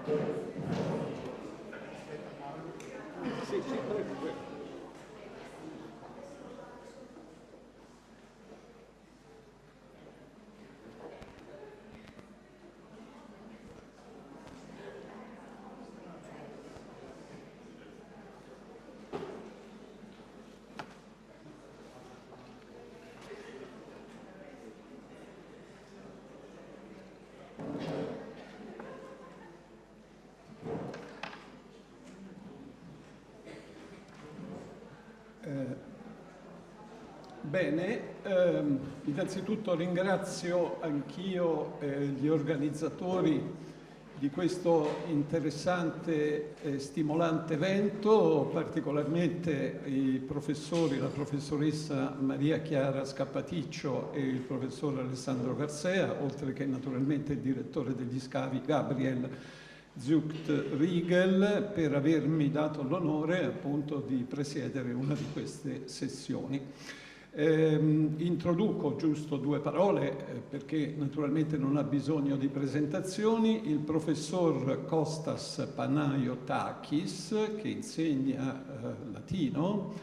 Sì, prego. Bene, innanzitutto ringrazio anch'io gli organizzatori di questo interessante e stimolante evento, particolarmente i professori, la professoressa Maria Chiara Scappaticcio e il professor Alessandro Garsea, oltre che naturalmente il direttore degli scavi Gabriel Zucht-Riegel, per avermi dato l'onore appunto di presiedere una di queste sessioni. Introduco giusto due parole perché naturalmente non ha bisogno di presentazioni. Il professor Kostas Panayotakis, che insegna latino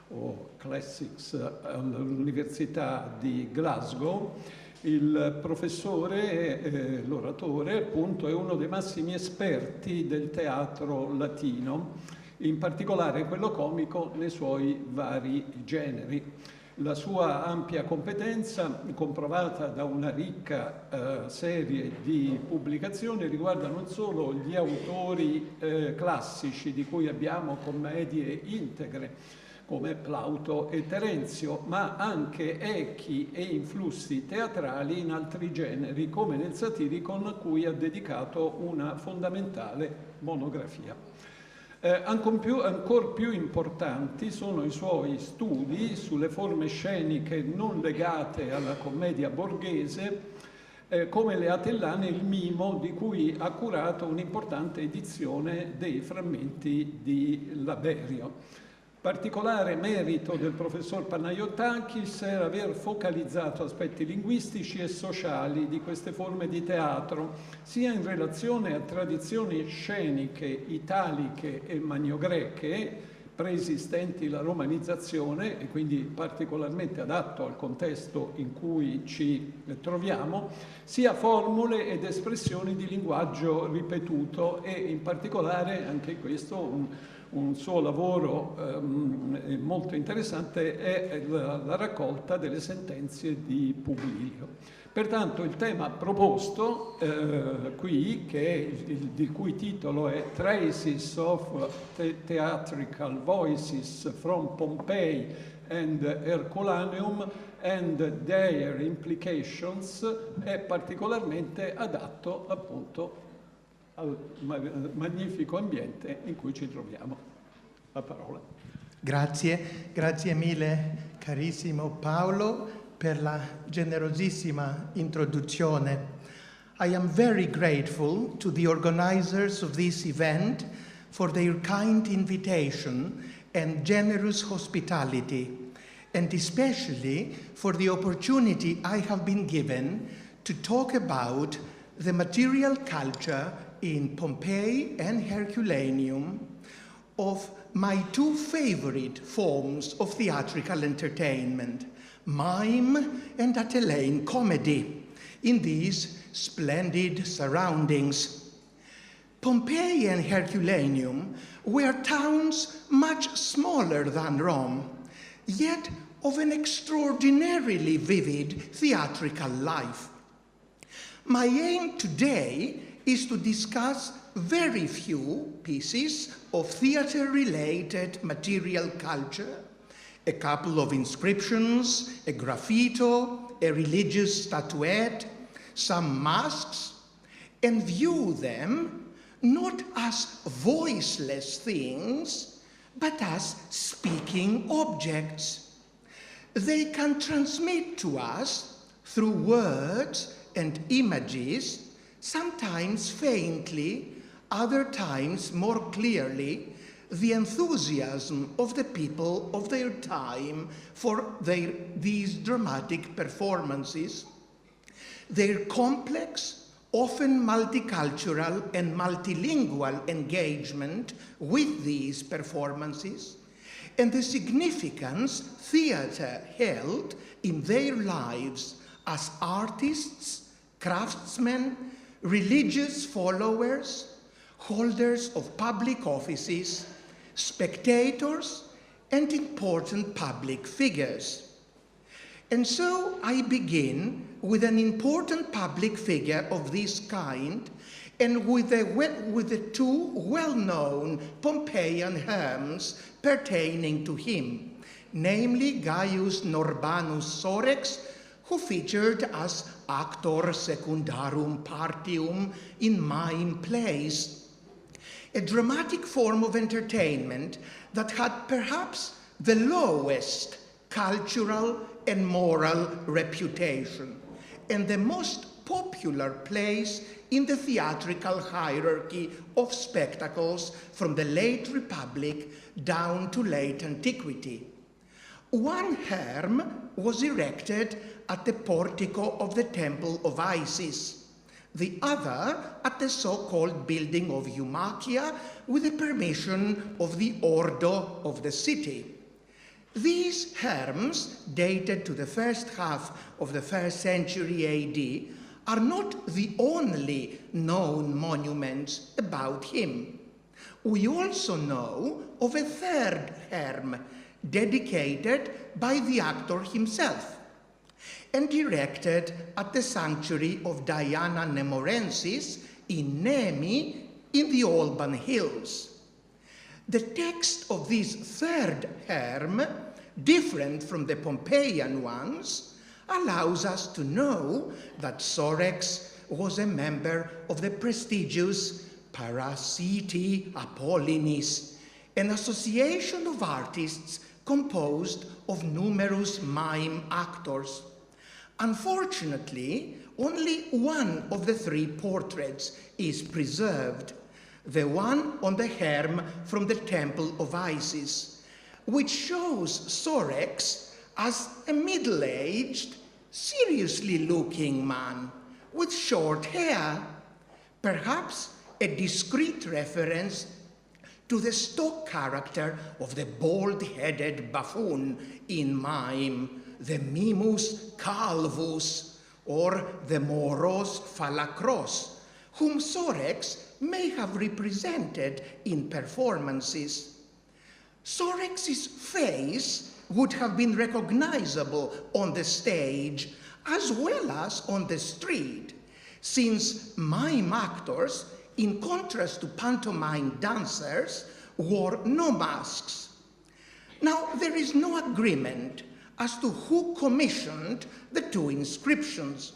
o classics all'Università di Glasgow. Il professore, l'oratore appunto, è uno dei massimi esperti del teatro latino, in particolare quello comico nei suoi vari generi. La sua ampia competenza, comprovata da una ricca serie di pubblicazioni, riguarda non solo gli autori classici di cui abbiamo commedie integre come Plauto e Terenzio, ma anche echi e influssi teatrali in altri generi, come nel Satiricon, a cui ha dedicato una fondamentale monografia. Ancor più importanti sono i suoi studi sulle forme sceniche non legate alla commedia borghese, come le Atellane e il Mimo, di cui ha curato un'importante edizione dei frammenti di Laberio. Particolare merito del professor Panayotakis era aver focalizzato aspetti linguistici e sociali di queste forme di teatro, sia in relazione a tradizioni sceniche italiche e maniogreche, preesistenti la romanizzazione e quindi particolarmente adatto al contesto in cui ci troviamo, sia formule ed espressioni di linguaggio ripetuto e in particolare anche questo un suo lavoro molto interessante è la raccolta delle sentenze di Publio. Pertanto il tema proposto qui, il cui titolo è Traces of Theatrical Voices from Pompei and Herculaneum and Their Implications, è particolarmente adatto appunto al magnifico ambiente in cui ci troviamo. La parola. Grazie mille carissimo Paolo per la generosissima introduzione. I am very grateful to the organizers of this event for their kind invitation and generous hospitality, and especially for the opportunity I have been given to talk about the material culture in Pompeii and Herculaneum of my two favorite forms of theatrical entertainment, mime and Atellane comedy, in these splendid surroundings. Pompeii and Herculaneum were towns much smaller than Rome, yet of an extraordinarily vivid theatrical life. My aim today is to discuss very few pieces of theater-related material culture, a couple of inscriptions, a graffito, a religious statuette, some masks, and view them not as voiceless things, but as speaking objects. They can transmit to us, through words and images, sometimes faintly, other times more clearly, the enthusiasm of the people of their time for these dramatic performances, their complex, often multicultural and multilingual engagement with these performances, and the significance theatre held in their lives as artists, craftsmen, religious followers, holders of public offices, spectators, and important public figures. And so I begin with an important public figure of this kind and with the two well-known Pompeian herms pertaining to him, namely Gaius Norbanus Sorex, who featured as actor secundarum partium in mime plays, a dramatic form of entertainment that had perhaps the lowest cultural and moral reputation, and the most popular place in the theatrical hierarchy of spectacles from the late Republic down to late antiquity. One herm was erected at the portico of the Temple of Isis, the other at the so-called building of Eumachia with the permission of the Ordo of the city. These herms, dated to the first half of the 1st century AD, are not the only known monuments about him. We also know of a third herm, dedicated by the actor himself, and erected at the sanctuary of Diana Nemorensis in Nemi in the Alban Hills. The text of this third herm, different from the Pompeian ones, allows us to know that Sorex was a member of the prestigious Parasiti Apollinis, an association of artists composed of numerous mime actors. Unfortunately, only one of the three portraits is preserved, the one on the herm from the Temple of Isis, which shows Sorex as a middle-aged, seriously looking man with short hair, perhaps a discreet reference to the stock character of the bald-headed buffoon in mime, the mimus calvus, or the moros phalacros, whom Sorex may have represented in performances. Sorex's face would have been recognizable on the stage as well as on the street, since mime actors, in contrast to pantomime dancers, wore no masks. Now, there is no agreement as to who commissioned the two inscriptions,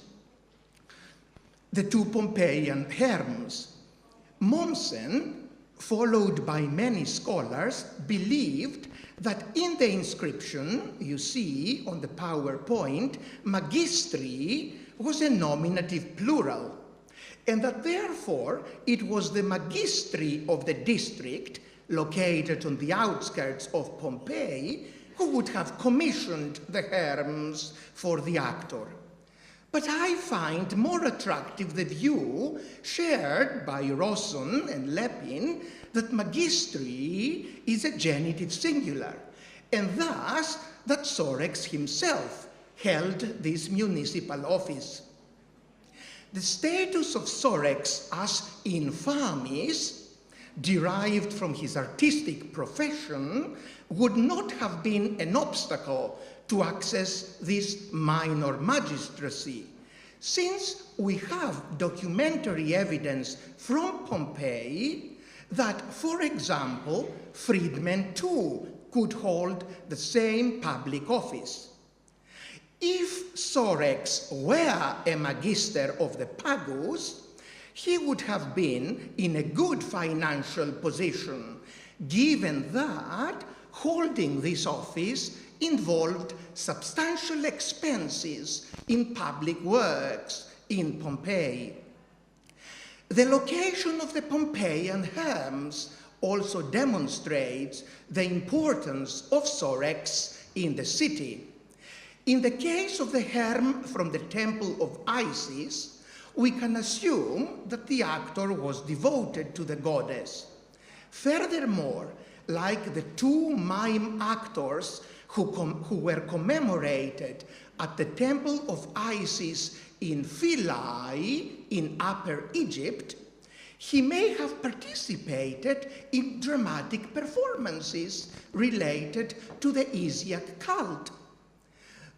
the two Pompeian herms. Mommsen, followed by many scholars, believed that in the inscription you see on the PowerPoint, magistri was a nominative plural, and that therefore it was the magistri of the district located on the outskirts of Pompeii who would have commissioned the herms for the actor. But I find more attractive the view shared by Rosson and Lepin that magistri is a genitive singular, and thus that Sorex himself held this municipal office. The status of Sorex as infamis, derived from his artistic profession, would not have been an obstacle to access this minor magistracy, since we have documentary evidence from Pompeii that, for example, freedmen too could hold the same public office. If Sorex were a magister of the pagus, he would have been in a good financial position, given that holding this office involved substantial expenses in public works in Pompeii. The location of the Pompeian herms also demonstrates the importance of Sorex in the city. In the case of the herm from the Temple of Isis, we can assume that the actor was devoted to the goddess. Furthermore, like the two mime actors who were commemorated at the Temple of Isis in Philae in Upper Egypt, he may have participated in dramatic performances related to the Isiac cult.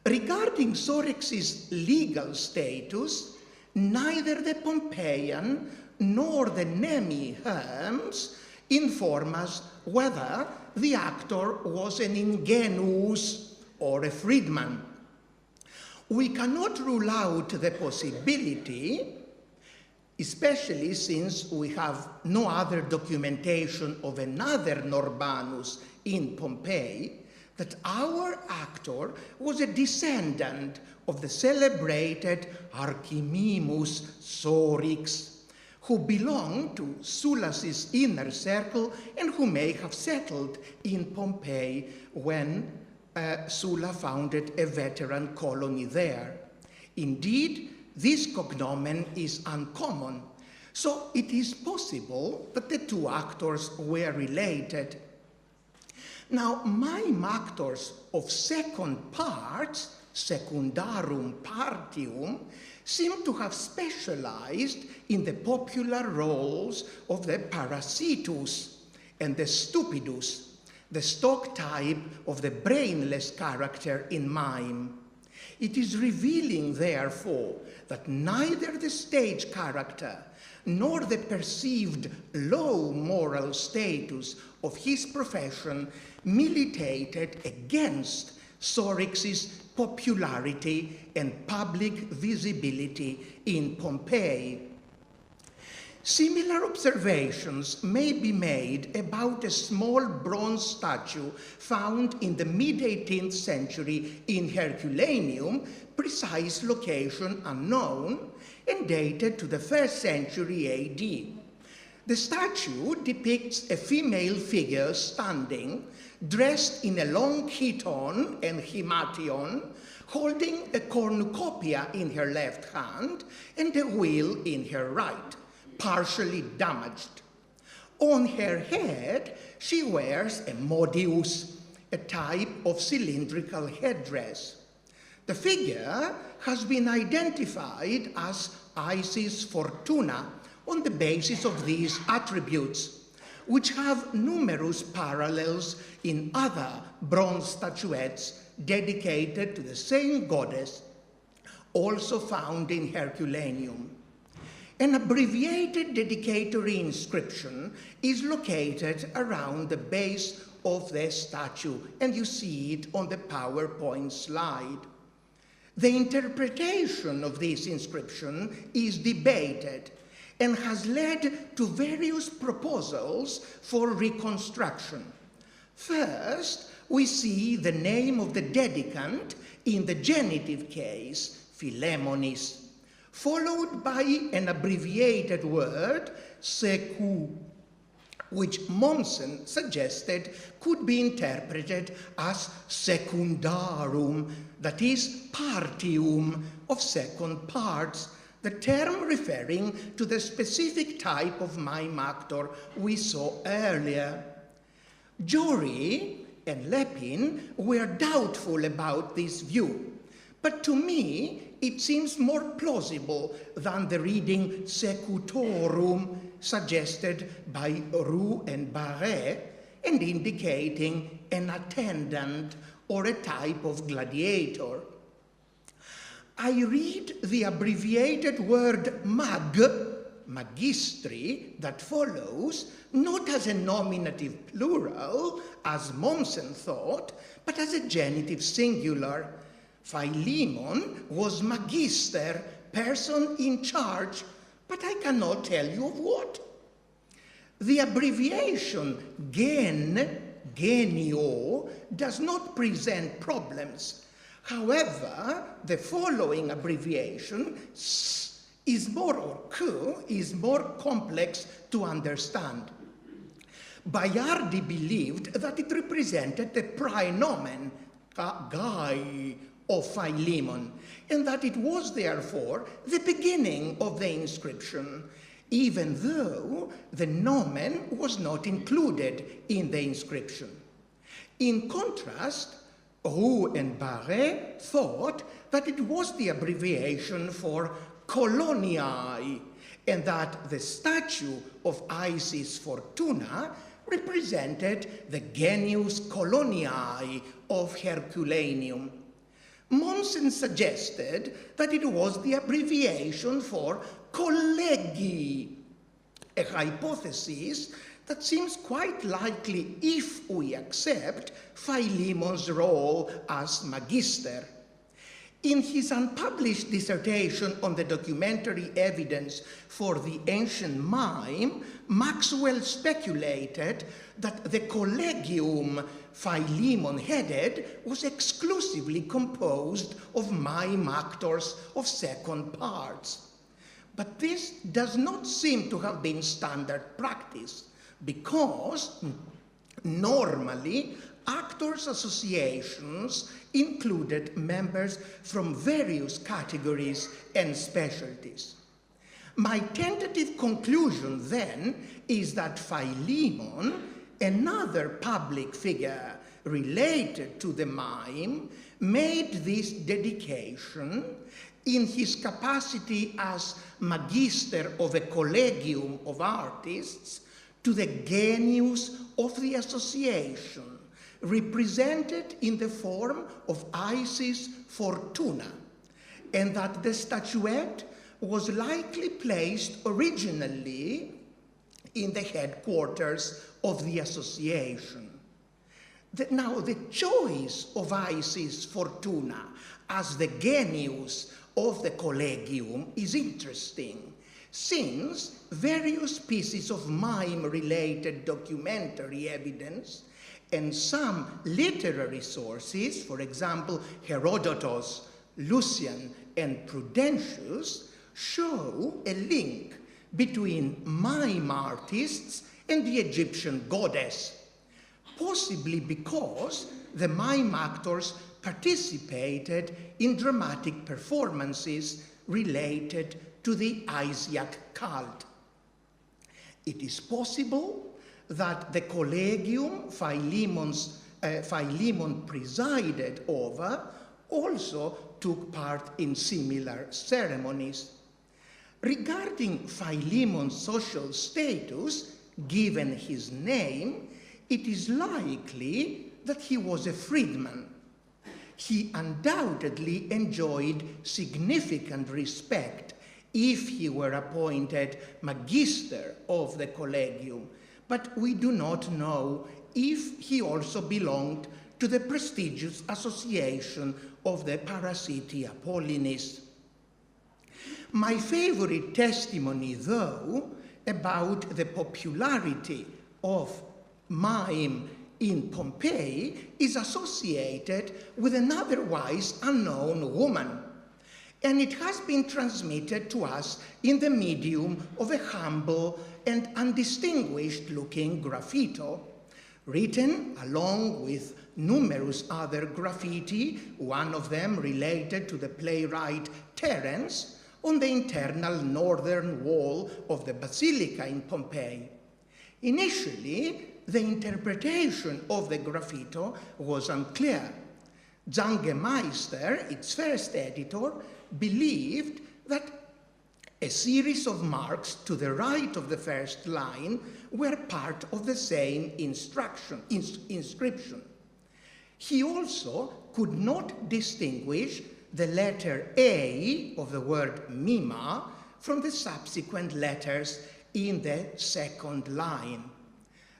Regarding Sorex's legal status, neither the Pompeian nor the Nemi hymns inform us whether the actor was an ingenuus or a freedman. We cannot rule out the possibility, especially since we have no other documentation of another Norbanus in Pompeii, that our actor was a descendant of the celebrated Archimemus Sorix, who belonged to Sullas's inner circle and who may have settled in Pompeii when Sulla founded a veteran colony there. Indeed, this cognomen is uncommon, so it is possible that the two actors were related. Now, mime actors of second parts, secundarum partium, seem to have specialized in the popular roles of the parasitus and the stupidus, the stock type of the brainless character in mime. It is revealing, therefore, that neither the stage character nor the perceived low moral status of his profession militated against Sorix's popularity and public visibility in Pompeii. Similar observations may be made about a small bronze statue found in the mid-18th century in Herculaneum, precise location unknown, and dated to the 1st century AD. The statue depicts a female figure standing, dressed in a long chiton and himation, holding a cornucopia in her left hand and a wheel in her right, partially damaged. On her head, she wears a modius, a type of cylindrical headdress. The figure has been identified as Isis Fortuna on the basis of these attributes, which have numerous parallels in other bronze statuettes dedicated to the same goddess, also found in Herculaneum. An abbreviated dedicatory inscription is located around the base of the statue, and you see it on the PowerPoint slide. The interpretation of this inscription is debated and has led to various proposals for reconstruction. First, we see the name of the dedicant in the genitive case, Philemonis, followed by an abbreviated word, secu, which Mommsen suggested could be interpreted as secundarum, that is, partium of second parts, the term referring to the specific type of mime actor we saw earlier. Jory and Lepin were doubtful about this view, but to me it seems more plausible than the reading secutorum suggested by Roux and Barré and indicating an attendant or a type of gladiator. I read the abbreviated word mag, magistri, that follows, not as a nominative plural, as Mommsen thought, but as a genitive singular. Philemon was magister, person in charge, but I cannot tell you of what. The abbreviation gen, genio, does not present problems. However, the following abbreviation, s, is more, or q, is more complex to understand. Bayardi believed that it represented the praenomen, gai, of Philemon, and that it was therefore the beginning of the inscription, even though the nomen was not included in the inscription. In contrast, Roux and Barré thought that it was the abbreviation for Coloniae, and that the statue of Isis Fortuna represented the genius Coloniae of Herculaneum. Mommsen suggested that it was the abbreviation for Collegi, a hypothesis that seems quite likely if we accept Philemon's role as magister. In his unpublished dissertation on the documentary evidence for the ancient mime, Maxwell speculated that the collegium Philemon headed was exclusively composed of mime actors of second parts. But this does not seem to have been standard practice, because normally actors' associations included members from various categories and specialties. My tentative conclusion then is that Philemon, another public figure related to the mime, made this dedication in his capacity as magister of a collegium of artists to the genius of the association, represented in the form of Isis Fortuna, and that the statuette was likely placed originally in the headquarters of the association. Now, the choice of Isis Fortuna as the genius of the collegium is interesting, since various pieces of mime-related documentary evidence and some literary sources, for example, Herodotus, Lucian, and Prudentius, show a link between mime artists and the Egyptian goddess, possibly because the mime actors participated in dramatic performances related to the Isiac cult. It is possible that the collegium Philemon presided over also took part in similar ceremonies. Regarding Philemon's social status, given his name, it is likely that he was a freedman. He undoubtedly enjoyed significant respect if he were appointed magister of the collegium, but we do not know if he also belonged to the prestigious association of the Parasiti Apollinis. My favorite testimony, though, about the popularity of mime in Pompeii is associated with an otherwise unknown woman, and it has been transmitted to us in the medium of a humble and undistinguished-looking graffito, written along with numerous other graffiti, one of them related to the playwright Terence, on the internal northern wall of the basilica in Pompeii. Initially, the interpretation of the graffito was unclear. Zangemeister, its first editor, believed that a series of marks to the right of the first line were part of the same inscription. He also could not distinguish the letter A of the word mima from the subsequent letters in the second line.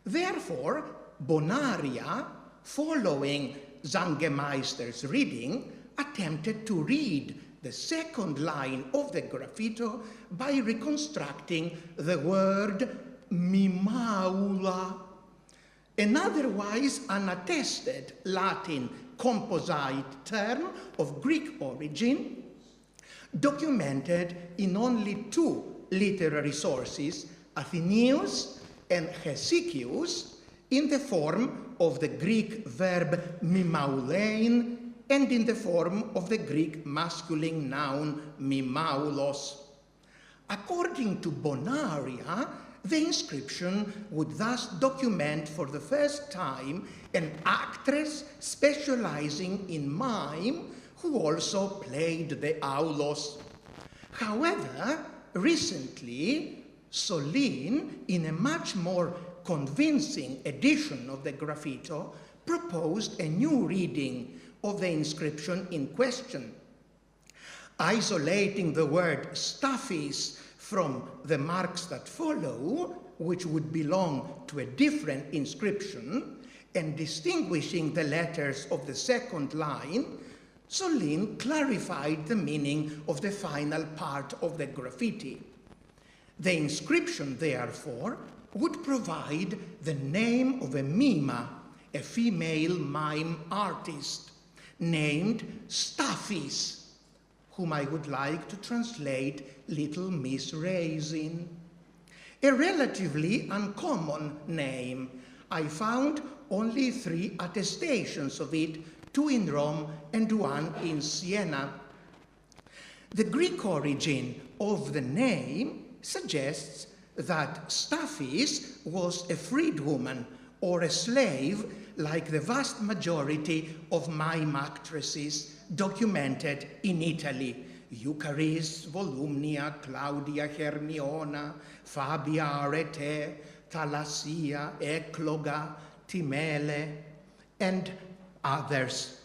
Therefore, Bonaria, following Zangemeister's reading, attempted to read the second line of the graffito by reconstructing the word mimaula, an otherwise unattested Latin composite term of Greek origin, documented in only two literary sources, Athenaeus and Hesychius, in the form of the Greek verb mimaulein and in the form of the Greek masculine noun mimaulos. According to Bonaria, the inscription would thus document for the first time an actress specializing in mime who also played the aulos. However, recently, Solin, in a much more convincing edition of the graffito, proposed a new reading of the inscription in question. Isolating the word staphis from the marks that follow, which would belong to a different inscription, and distinguishing the letters of the second line, Solin clarified the meaning of the final part of the graffiti. The inscription, therefore, would provide the name of a mima, a female mime artist, named Staphis, whom I would like to translate Little Miss Raisin. A relatively uncommon name. I found only 3 attestations of it, 2 in Rome and 1 in Siena. The Greek origin of the name suggests that Staphis was a freedwoman or a slave, like the vast majority of mime actresses documented in Italy: Eucharis, Volumnia, Claudia Hermiona, Fabia Arete, Thalassia, Ecloga, Timele, and others.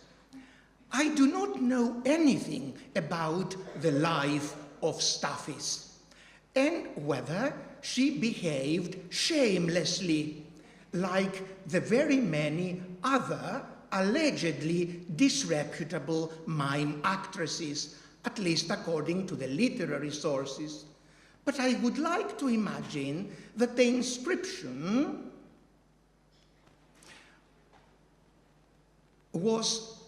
I do not know anything about the life of Staphis and whether she behaved shamelessly, like the very many other allegedly disreputable mime actresses, at least according to the literary sources. But I would like to imagine that the inscription was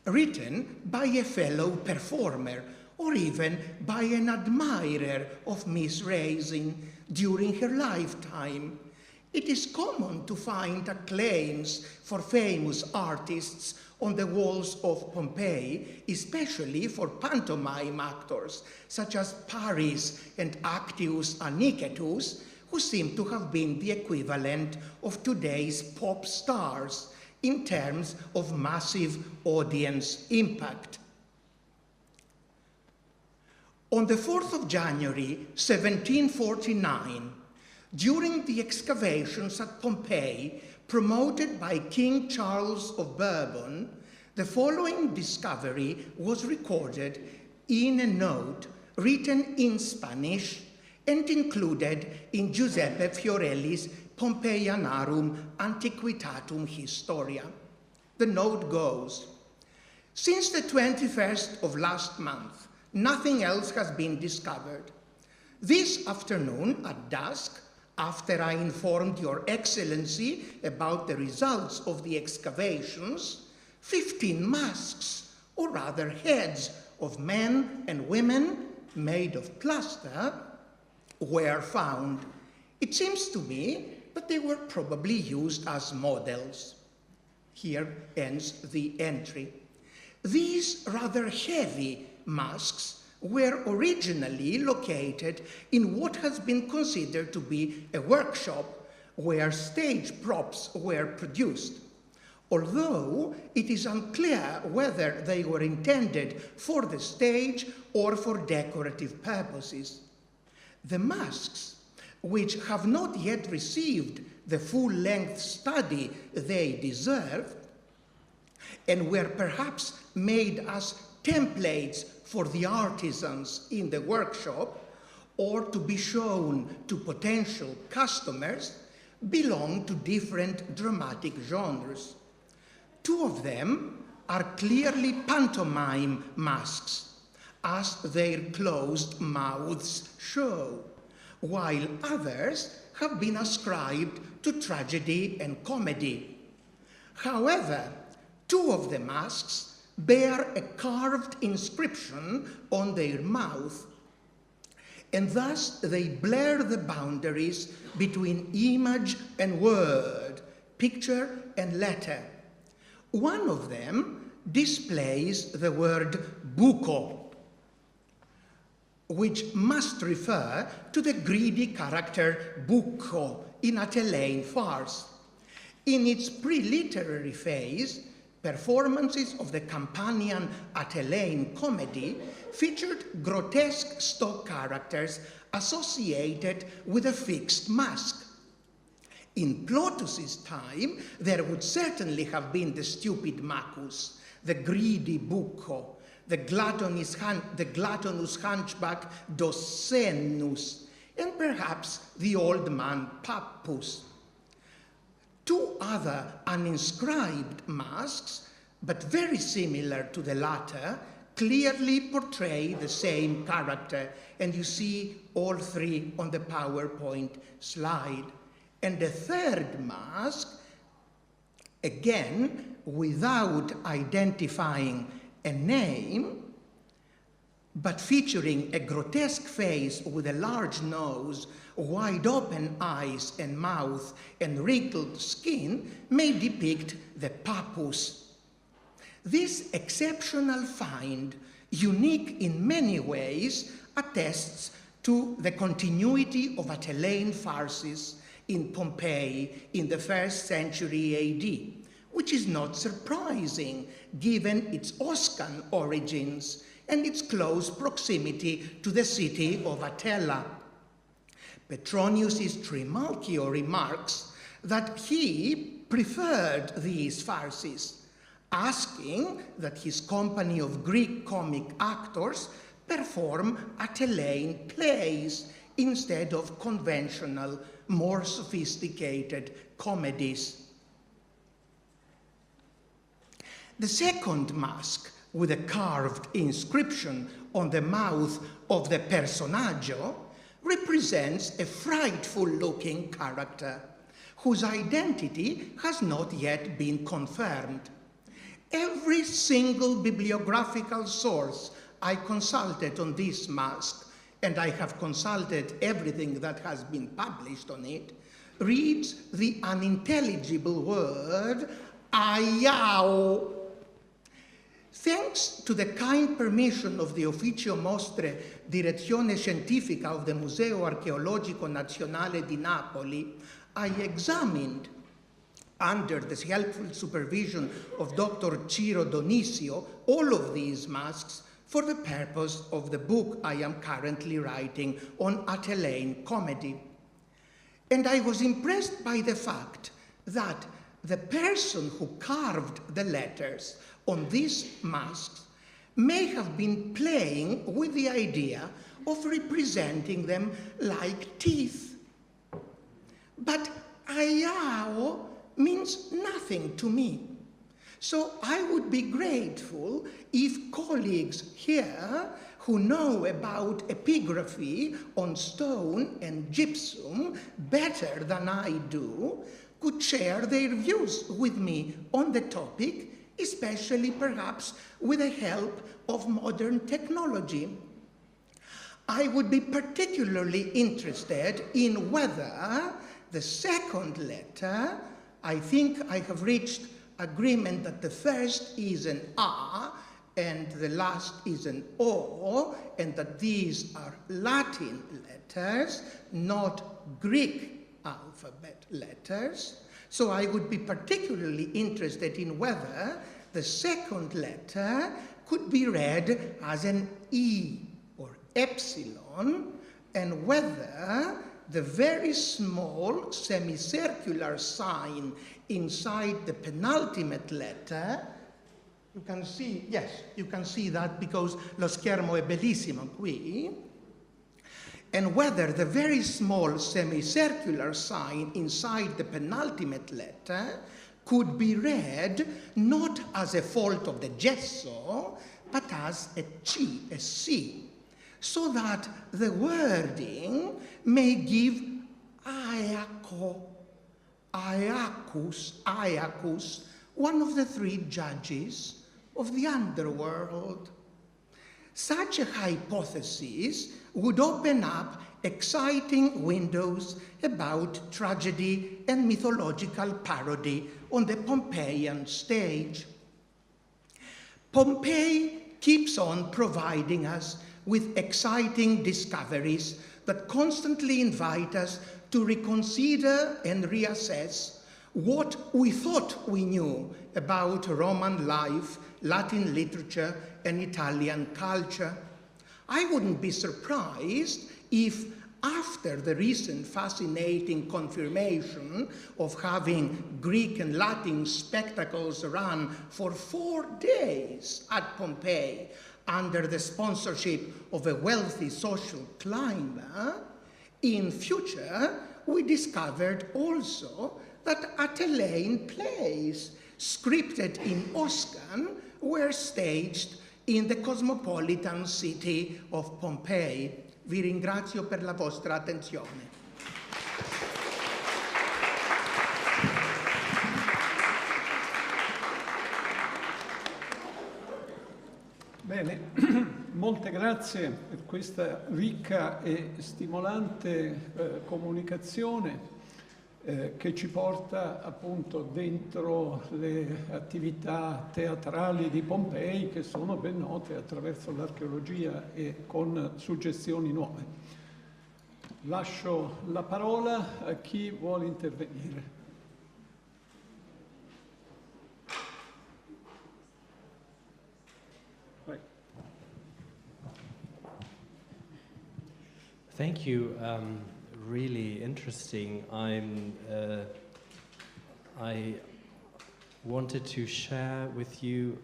written by a fellow performer or even by an admirer of Miss Raisin during her lifetime. It is common to find acclaims for famous artists on the walls of Pompeii, especially for pantomime actors, such as Paris and Actius Anicetus, who seem to have been the equivalent of today's pop stars in terms of massive audience impact. On the 4th of January, 1749, during the excavations at Pompeii, promoted by King Charles of Bourbon, the following discovery was recorded in a note written in Spanish and included in Giuseppe Fiorelli's Pompeianarum Antiquitatum Historia. The note goes: "Since the 21st of last month, nothing else has been discovered. This afternoon at dusk, after I informed Your Excellency about the results of the excavations, 15 masks, or rather heads of men and women made of plaster, were found. It seems to me that they were probably used as models." Here ends the entry. These rather heavy masks were originally located in what has been considered to be a workshop where stage props were produced, although it is unclear whether they were intended for the stage or for decorative purposes. The masks, which have not yet received the full-length study they deserve, and were perhaps made as templates for the artisans in the workshop, or to be shown to potential customers, belong to different dramatic genres. 2 of them are clearly pantomime masks, as their closed mouths show, while others have been ascribed to tragedy and comedy. However, 2 of the masks bear a carved inscription on their mouth, and thus they blur the boundaries between image and word, picture and letter. One of them displays the word buco, which must refer to the greedy character bucco in Atellane farce. In its pre-literary phase, performances of the Campanian Atellane comedy featured grotesque stock characters associated with a fixed mask. In Plautus's time, there would certainly have been the stupid Macus, the greedy bucco, the gluttonous hunchback Docenus, and perhaps the old man Pappus. Two other uninscribed masks, but very similar to the latter, clearly portray the same character, and you see all three on the PowerPoint slide. And the third mask, again, without identifying a name, but featuring a grotesque face with a large nose, wide open eyes and mouth, and wrinkled skin, may depict the Pappus. This exceptional find, unique in many ways, attests to the continuity of Atellane farces in Pompeii in the 1st century AD, which is not surprising given its Oscan origins and its close proximity to the city of Atella. Petronius' Trimalchio remarks that he preferred these farces, asking that his company of Greek comic actors perform Atellane plays instead of conventional, more sophisticated comedies. The second mask, with a carved inscription on the mouth of the personaggio, represents a frightful-looking character whose identity has not yet been confirmed. Every single bibliographical source I consulted on this mask, and I have consulted everything that has been published on it, reads the unintelligible word aiao. Thanks to the kind permission of the Ufficio Mostre Direzione Scientifica of the Museo Archeologico Nazionale di Napoli, I examined, under the helpful supervision of Dr. Ciro Donisio, all of these masks for the purpose of the book I am currently writing on Atellane comedy. And I was impressed by the fact that the person who carved the letters on these masks may have been playing with the idea of representing them like teeth. But aiao means nothing to me. So I would be grateful if colleagues here who know about epigraphy on stone and gypsum better than I do could share their views with me on the topic, especially perhaps with the help of modern technology. I would be particularly interested in whether the second letter, I think I have reached agreement that the first is an A and the last is an O, and that these are Latin letters, not Greek alphabet letters. So I would be particularly interested in whether the second letter could be read as an E or epsilon, and whether the very small semicircular sign inside the penultimate letter, you can see, yes, you can see that because lo schermo è bellissimo qui, and whether the very small semicircular sign inside the penultimate letter could be read not as a fault of the gesso, but as a C, so that the wording may give aiaco, aiacus, one of the three judges of the underworld. Such a hypothesis would open up exciting windows about tragedy and mythological parody on the Pompeian stage. Pompeii keeps on providing us with exciting discoveries that constantly invite us to reconsider and reassess what we thought we knew about Roman life, Latin literature, and Italian culture. I wouldn't be surprised if, after the recent fascinating confirmation of having Greek and Latin spectacles run for 4 days at Pompeii under the sponsorship of a wealthy social climber, in future we discovered also that Atellane plays, scripted in Oscan, were staged in the cosmopolitan city of Pompeii. Vi ringrazio per la vostra attenzione. Bene, molte grazie per questa ricca e stimolante comunicazione che ci porta appunto dentro le attività teatrali di Pompei, che sono ben note attraverso l'archeologia e con suggestioni nuove. Lascio la parola a chi vuole intervenire. Thank you. Really interesting. I wanted to share with you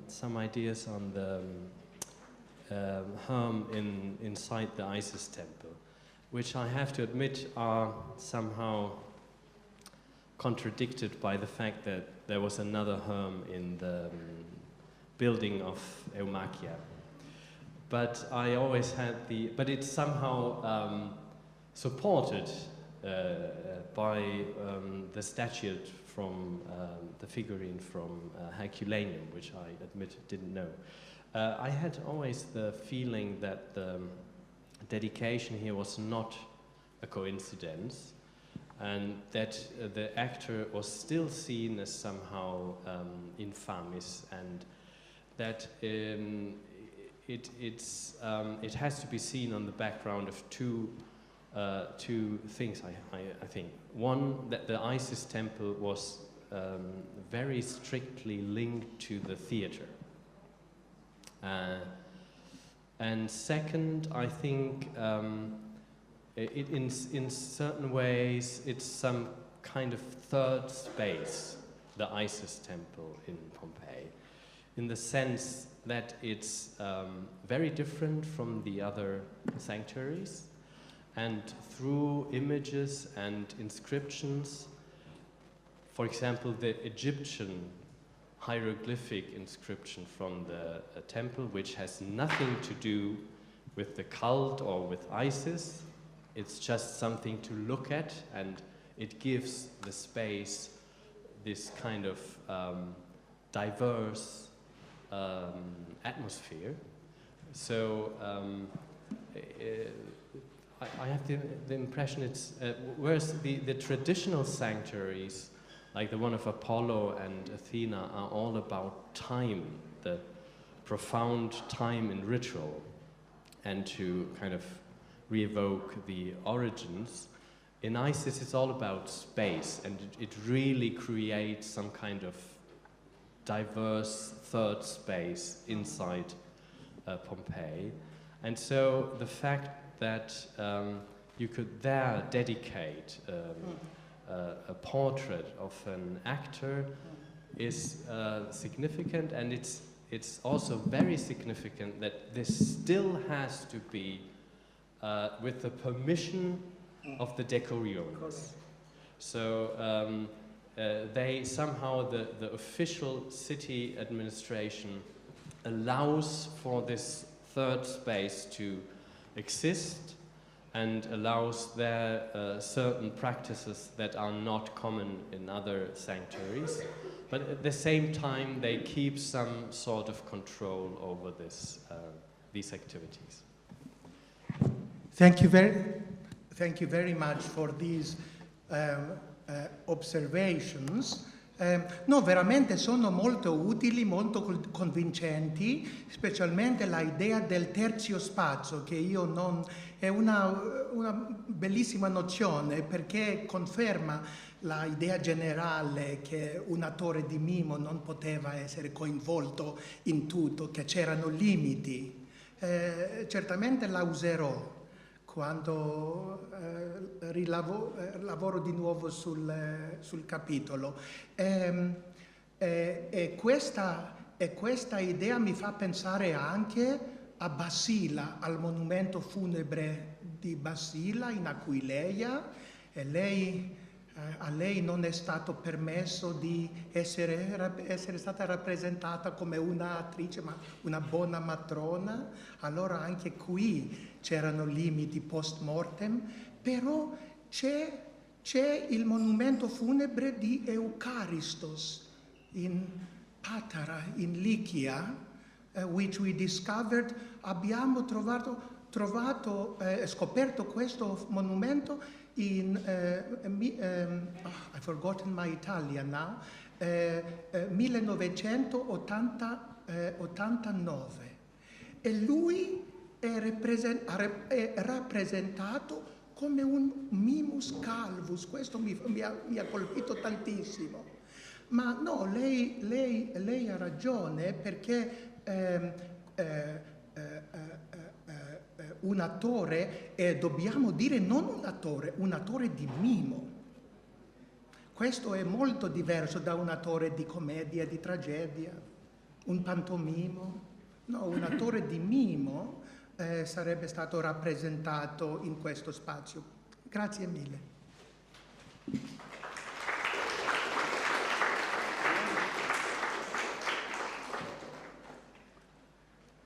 some ideas on the herm inside the Isis temple, which I have to admit are somehow contradicted by the fact that there was another herm in the building of Eumachia. But I always had but it's somehow supported by the statue from the figurine from Herculaneum, which I admit didn't know. I had always the feeling that the dedication here was not a coincidence, and that the actor was still seen as somehow infamous, and that it has to be seen on the background of two things, I think. One, that the Isis temple was very strictly linked to the theater. And second, I think in certain ways it's some kind of third space, the Isis temple in Pompeii, in the sense that it's very different from the other sanctuaries, and through images and inscriptions, for example, the Egyptian hieroglyphic inscription from the temple, which has nothing to do with the cult or with Isis. It's just something to look at, and it gives the space this kind of diverse atmosphere. So I have the impression it's, whereas the traditional sanctuaries, like the one of Apollo and Athena, are all about time, the profound time in ritual, and to kind of re-evoke the origins. In Isis, it's all about space, and it really creates some kind of diverse third space inside Pompeii. And so the fact that you could there dedicate a portrait of an actor is significant, and it's also very significant that this still has to be with the permission of the decurions. So they somehow, the official city administration allows for this third space to exist, and allows there certain practices that are not common in other sanctuaries, but at the same time they keep some sort of control over this, these activities. Thank you very much for these observations. No, veramente sono molto utili, molto convincenti, specialmente l'idea del terzo spazio, che io non... è una bellissima nozione, perché conferma l'idea generale che un attore di mimo non poteva essere coinvolto in tutto, che c'erano limiti. Certamente la userò quando lavoro di nuovo sul capitolo. E questa idea mi fa pensare anche a Basila, al monumento funebre di Basila in Aquileia, e a lei non è stato permesso di essere stata rappresentata come un'attrice, ma una buona matrona. Allora anche qui c'erano limiti post mortem, però c'è il monumento funebre di Eucaristos in Patara, in Lichia, which we discovered. Abbiamo scoperto questo monumento in I've forgotten my Italian now, 1989, e lui è rappresentato come un mimus calvus. Questo mi ha colpito tantissimo. Ma no, lei ha ragione, perché un attore, dobbiamo dire non un attore di mimo. Questo è molto diverso da un attore di commedia, di tragedia, un pantomimo. No, un attore di mimo sarebbe stato rappresentato in questo spazio. Grazie mille.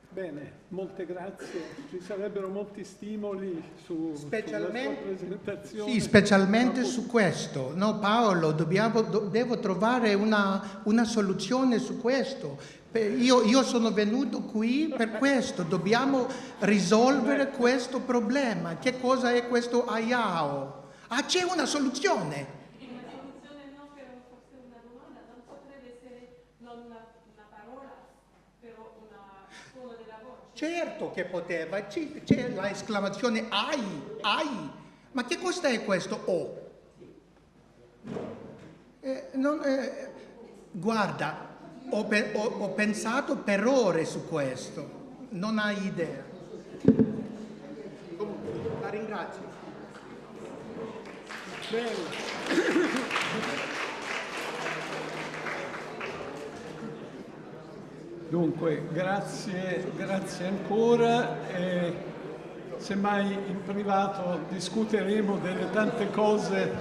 Bene, molte grazie. Ci sarebbero molti stimoli sulla sua presentazione. Sì, specialmente su questo. No, Paolo, devo trovare una soluzione su questo. Io sono venuto qui per questo. Dobbiamo risolvere questo problema. Che cosa è questo IAO? Ah, c'è una soluzione! Una soluzione no, però forse una domanda. Non potrebbe essere non una parola, però un suono della voce. Certo che poteva, c'è l'esclamazione ai, ma che cosa è questo O? Guarda, ho pensato per ore su questo, non hai idea. Comunque, la ringrazio. Bene. Dunque, grazie ancora. Semmai in privato discuteremo delle tante cose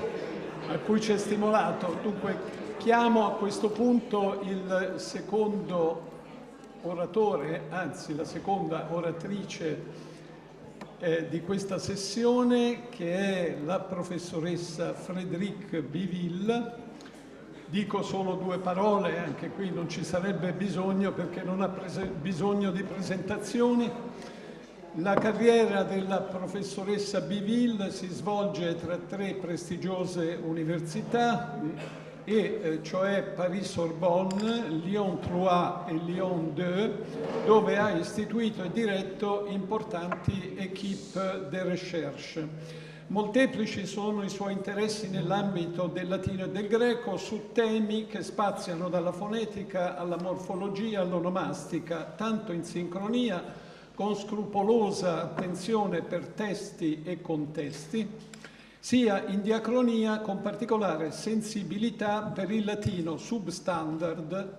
a cui ci è stimolato. Dunque, chiamo a questo punto il secondo oratore, anzi la seconda oratrice di questa sessione, che è la professoressa Frédérique Biville. Dico solo due parole, anche qui non ci sarebbe bisogno, perché non ha bisogno di presentazioni. La carriera della professoressa Biville si svolge tra tre prestigiose università, cioè Paris-Sorbonne, Lyon-3 e Lyon-2, dove ha istituito e diretto importanti équipe de recherche. Molteplici sono i suoi interessi nell'ambito del latino e del greco, su temi che spaziano dalla fonetica alla morfologia all'onomastica, tanto in sincronia, con scrupolosa attenzione per testi e contesti, sia in diacronia con particolare sensibilità per il latino substandard.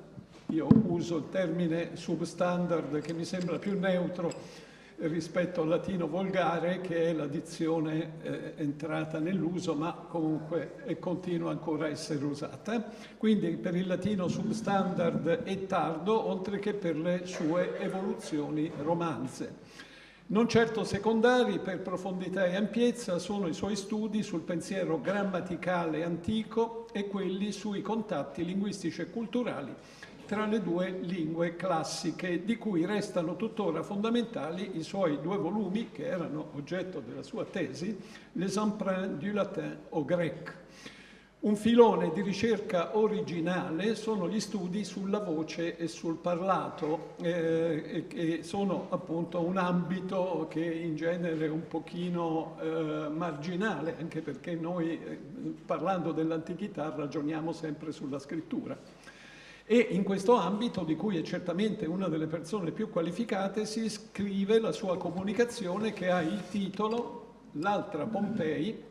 Io uso il termine substandard, che mi sembra più neutro rispetto al latino volgare, che è la dizione entrata nell'uso, ma comunque continua ancora a essere usata. Quindi per il latino substandard e tardo, oltre che per le sue evoluzioni romanze. Non certo secondari per profondità e ampiezza sono i suoi studi sul pensiero grammaticale antico e quelli sui contatti linguistici e culturali tra le due lingue classiche, di cui restano tuttora fondamentali i suoi due volumi, che erano oggetto della sua tesi, Les emprunts du latin au grec. Un filone di ricerca originale sono gli studi sulla voce e sul parlato, che sono appunto un ambito che in genere è un pochino marginale, anche perché noi, parlando dell'antichità, ragioniamo sempre sulla scrittura. E in questo ambito, di cui è certamente una delle persone più qualificate, si scrive la sua comunicazione che ha il titolo L'altra Pompei,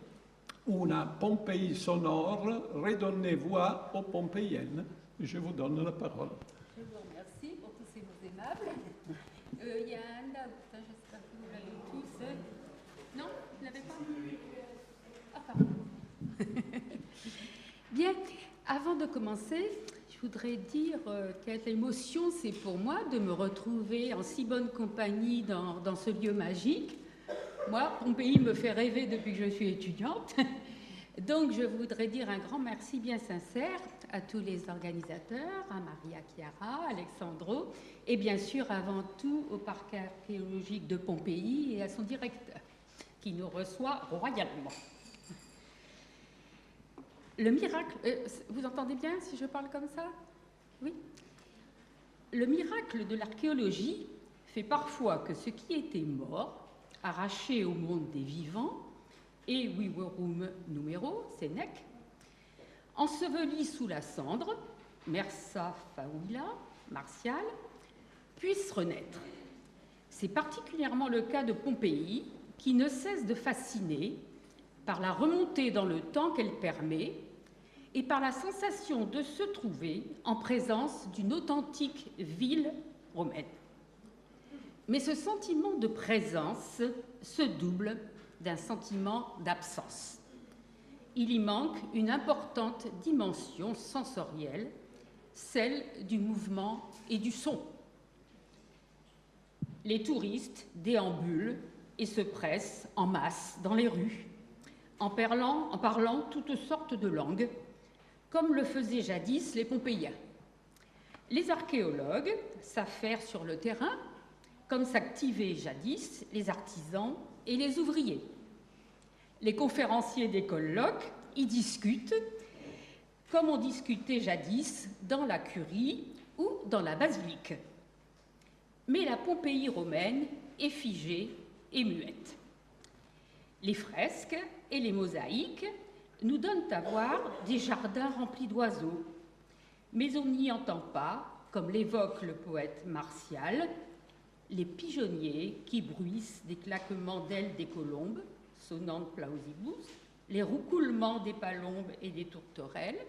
una Pompei sonore, redonnez voix aux Pompéiennes. Je vous donne la parole. Je vous remercie pour tous ces mots aimables. Il y a un là, j'espère que vous l'avez tous. Non, vous ne l'avez pas? Ah, pardon. Bien, avant de commencer, je voudrais dire quelle émotion c'est pour moi de me retrouver en si bonne compagnie dans ce lieu magique. Moi, Pompéi me fait rêver depuis que je suis étudiante. Donc, je voudrais dire un grand merci bien sincère à tous les organisateurs, à Maria Chiara, Alexandro, et bien sûr, avant tout, au parc archéologique de Pompéi et à son directeur, qui nous reçoit royalement. Le miracle... vous entendez bien si je parle comme ça? Oui. Le miracle de l'archéologie fait parfois que ce qui était mort, arraché au monde des vivants, et vivorum numero, Sénèque, enseveli sous la cendre, mersa faula, Martial, puisse renaître. C'est particulièrement le cas de Pompéi, qui ne cesse de fasciner par la remontée dans le temps qu'elle permet et par la sensation de se trouver en présence d'une authentique ville romaine. Mais ce sentiment de présence se double d'un sentiment d'absence. Il y manque une importante dimension sensorielle, celle du mouvement et du son. Les touristes déambulent et se pressent en masse dans les rues, en parlant toutes sortes de langues, comme le faisaient jadis les Pompéiens. Les archéologues s'affairent sur le terrain, comme s'activaient jadis les artisans et les ouvriers. Les conférenciers des colloques y discutent, comme on discutait jadis dans la curie ou dans la basilique. Mais la Pompéi romaine est figée et muette. Les fresques et les mosaïques nous donnent à voir des jardins remplis d'oiseaux, mais on n'y entend pas, comme l'évoque le poète Martial, les pigeonniers qui bruissent des claquements d'ailes des colombes, sonant plausibus, les roucoulements des palombes et des tourterelles,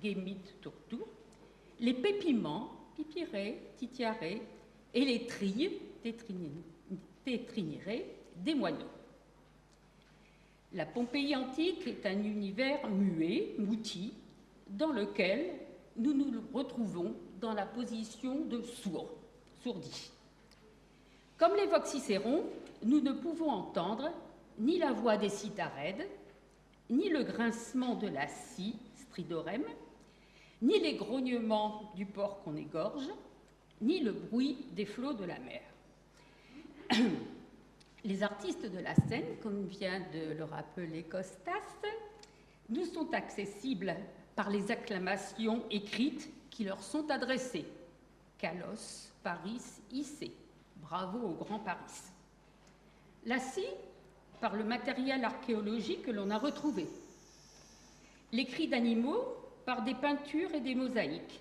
gemit tourtour, les pépiments, pipirés, titiarés, et les trilles, tétrinirés, des moineaux. La Pompéi antique est un univers muet, mouti, dans lequel nous nous retrouvons dans la position de sourds, sourdis. Comme l'évoque Cicéron, nous ne pouvons entendre ni la voix des citharèdes, ni le grincement de la scie, stridorem, ni les grognements du porc qu'on égorge, ni le bruit des flots de la mer. Les artistes de la scène, comme vient de le rappeler Costas, nous sont accessibles par les acclamations écrites qui leur sont adressées. Calos, Paris, Issé. Bravo au Grand Paris. La scie, par le matériel archéologique que l'on a retrouvé. Les cris d'animaux, par des peintures et des mosaïques.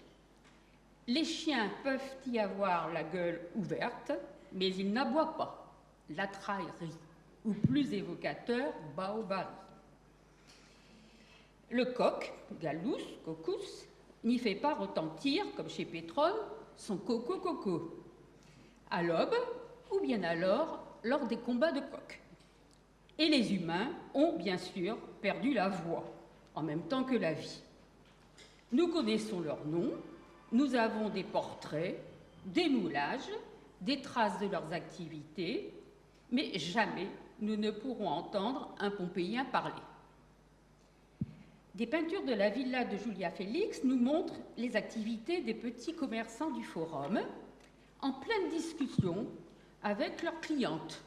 Les chiens peuvent y avoir la gueule ouverte, mais ils n'aboient pas. La traillerie, ou plus évocateur, baobari. Le coq, gallus, cocus, n'y fait pas retentir, comme chez Pétrone, son coco-coco. À l'aube, ou bien alors lors des combats de coqs. Et les humains ont bien sûr perdu la voix, en même temps que la vie. Nous connaissons leurs noms, nous avons des portraits, des moulages, des traces de leurs activités, mais jamais nous ne pourrons entendre un Pompéien parler. Des peintures de la villa de Julia Félix nous montrent les activités des petits commerçants du forum, en pleine discussion avec leurs clientes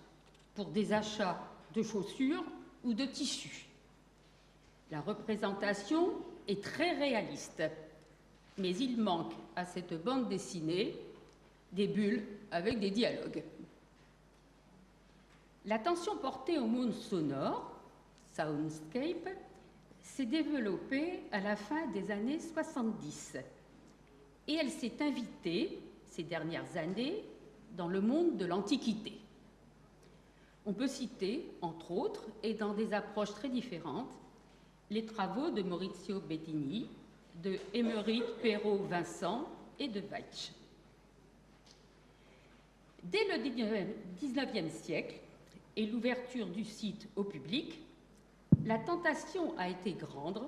pour des achats de chaussures ou de tissus. La représentation est très réaliste, mais il manque à cette bande dessinée des bulles avec des dialogues. L'attention portée au monde sonore, soundscape, s'est développée à la fin des années 70 et elle s'est invitée ces dernières années dans le monde de l'Antiquité. On peut citer, entre autres, et dans des approches très différentes, les travaux de Maurizio Bettini, de Émeric Perrault-Vincent et de Voci. Dès le XIXe siècle et l'ouverture du site au public, la tentation a été grande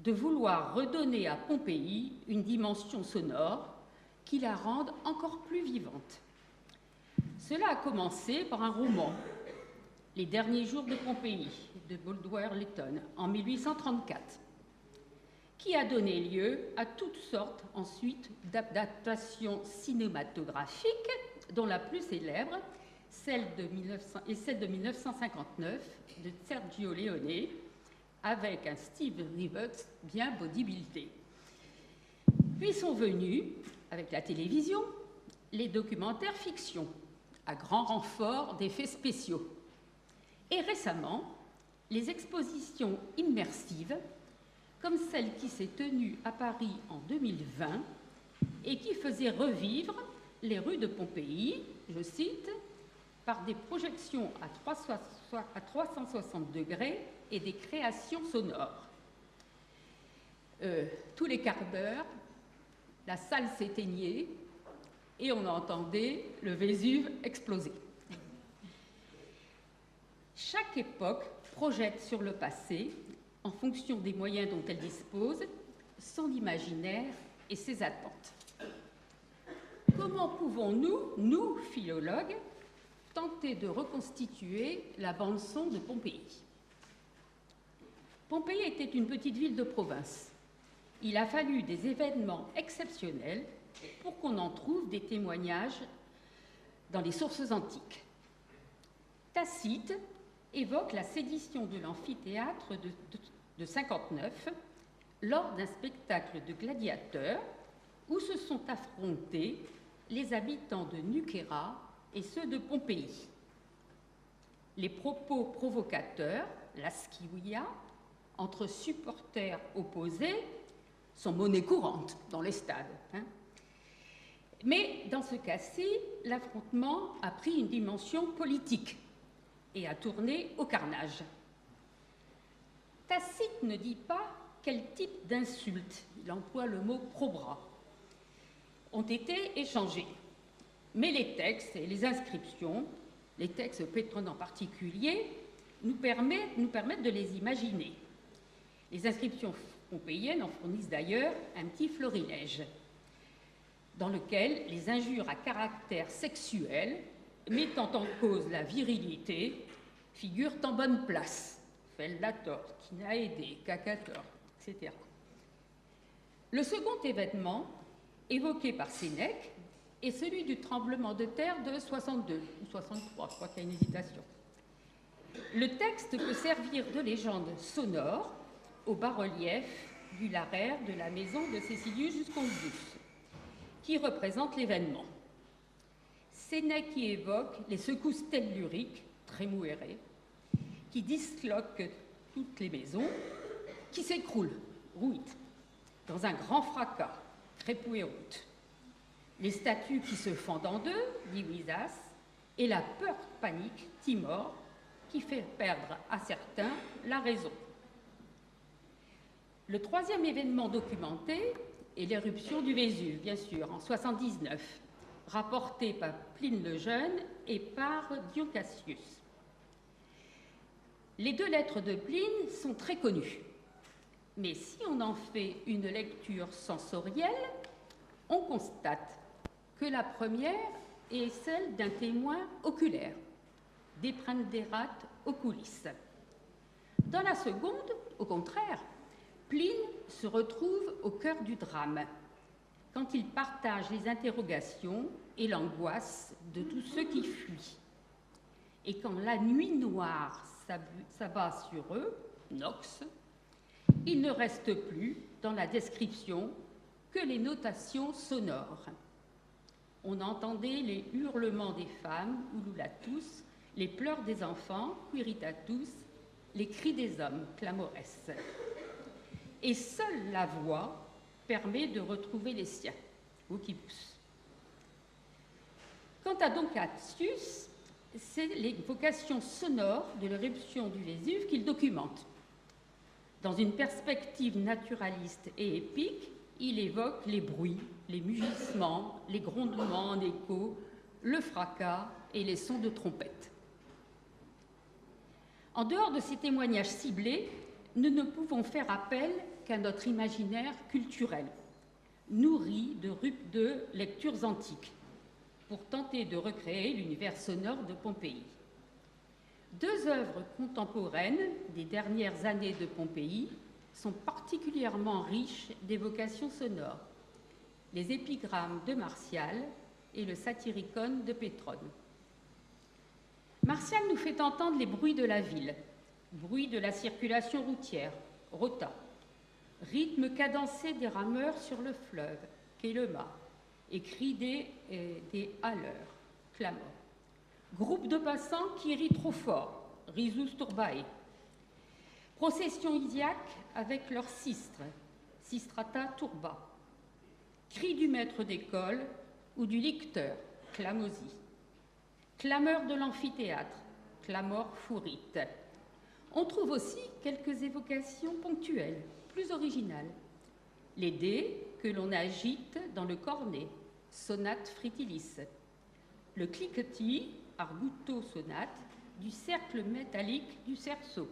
de vouloir redonner à Pompéi une dimension sonore qui la rende encore plus vivante. Cela a commencé par un roman, Les derniers jours de Pompéi, de Bulwer-Lytton, en 1834, qui a donné lieu à toutes sortes ensuite d'adaptations cinématographiques, dont la plus célèbre, celle de 1959 de Sergio Leone, avec un Steve Rivers bien bodybuildé. Puis sont venus, avec la télévision, les documentaires fiction, à grand renfort d'effets spéciaux. Et récemment, les expositions immersives, comme celle qui s'est tenue à Paris en 2020 et qui faisait revivre les rues de Pompéi, je cite, par des projections à 360 degrés et des créations sonores. Tous les quarts d'heure, la salle s'éteignait et on entendait le Vésuve exploser. Chaque époque projette sur le passé, en fonction des moyens dont elle dispose, son imaginaire et ses attentes. Comment pouvons-nous, nous, philologues, tenter de reconstituer la bande-son de Pompéi? Pompéi était une petite ville de province. Il a fallu des événements exceptionnels pour qu'on en trouve des témoignages dans les sources antiques. Tacite évoque la sédition de l'amphithéâtre de 59 lors d'un spectacle de gladiateurs où se sont affrontés les habitants de Nucera et ceux de Pompéi. Les propos provocateurs, la schiuia, entre supporters opposés, sont monnaie courante dans les stades. Mais dans ce cas-ci, l'affrontement a pris une dimension politique et a tourné au carnage. Tacite ne dit pas quel type d'insultes, il emploie le mot probra, ont été échangés. Mais les textes et les inscriptions, les textes pétrons en particulier, nous permettent de les imaginer. Les inscriptions pompéiennes en fournissent d'ailleurs un petit florilège, dans lequel les injures à caractère sexuel, mettant en cause la virilité, figurent en bonne place. Fellator, Kinaede, Cacator, etc. Le second événement, évoqué par Sénèque, est celui du tremblement de terre de 62 ou 63, je crois qu'il y a une hésitation. Le texte peut servir de légende sonore au bas-relief du larraire de la maison de Cécilius Juscondius, qui représente l'événement. Sénèque y évoque les secousses telluriques, très mouérées, qui disloquent toutes les maisons, qui s'écroulent, rouites, dans un grand fracas, crépouéroute. Les statues qui se fendent en deux, dit Wisas, et la peur panique, Timor, qui fait perdre à certains la raison. Le troisième événement documenté est l'éruption du Vésuve, bien sûr, en 79, rapporté par Pline le Jeune et par Dion Cassius. Les deux lettres de Pline sont très connues, mais si on en fait une lecture sensorielle, on constate que la première est celle d'un témoin oculaire, deprenderat oculis. Dans la seconde, au contraire, Pline se retrouve au cœur du drame, quand il partage les interrogations et l'angoisse de tous ceux qui fuient. Et quand la nuit noire s'abat sur eux, nox, il ne reste plus dans la description que les notations sonores. On entendait les hurlements des femmes, ululatus, les pleurs des enfants, quiritatus, les cris des hommes, clamores. Et seule la voix permet de retrouver les siens, vocibus. Quant à Don Cassius, c'est l'évocation sonore de l'éruption du Vésuve qu'il documente. Dans une perspective naturaliste et épique, il évoque les bruits, les mugissements, les grondements en écho, le fracas et les sons de trompette. En dehors de ces témoignages ciblés, nous ne pouvons faire appel qu'à notre imaginaire culturel, nourri de lectures antiques, pour tenter de recréer l'univers sonore de Pompéi. Deux œuvres contemporaines des dernières années de Pompéi sont particulièrement riches d'évocations sonores, les épigrammes de Martial et le Satyricon de Pétrone. Martial nous fait entendre les bruits de la ville, bruit de la circulation routière, rota, rythme cadencé des rameurs sur le fleuve, qu'est le mât, et cris des haleurs, clamors. Groupe de passants qui rient trop fort, risus turbae. Procession iliaque avec leur sistre, sistrata turba. Cris du maître d'école ou du licteur, clamosie. Clameur de l'amphithéâtre, clamor furit. On trouve aussi quelques évocations ponctuelles, plus originales. Les dés que l'on agite dans le cornet, sonate fritilis. Le cliquetis, arguto sonate, du cercle métallique du cerceau.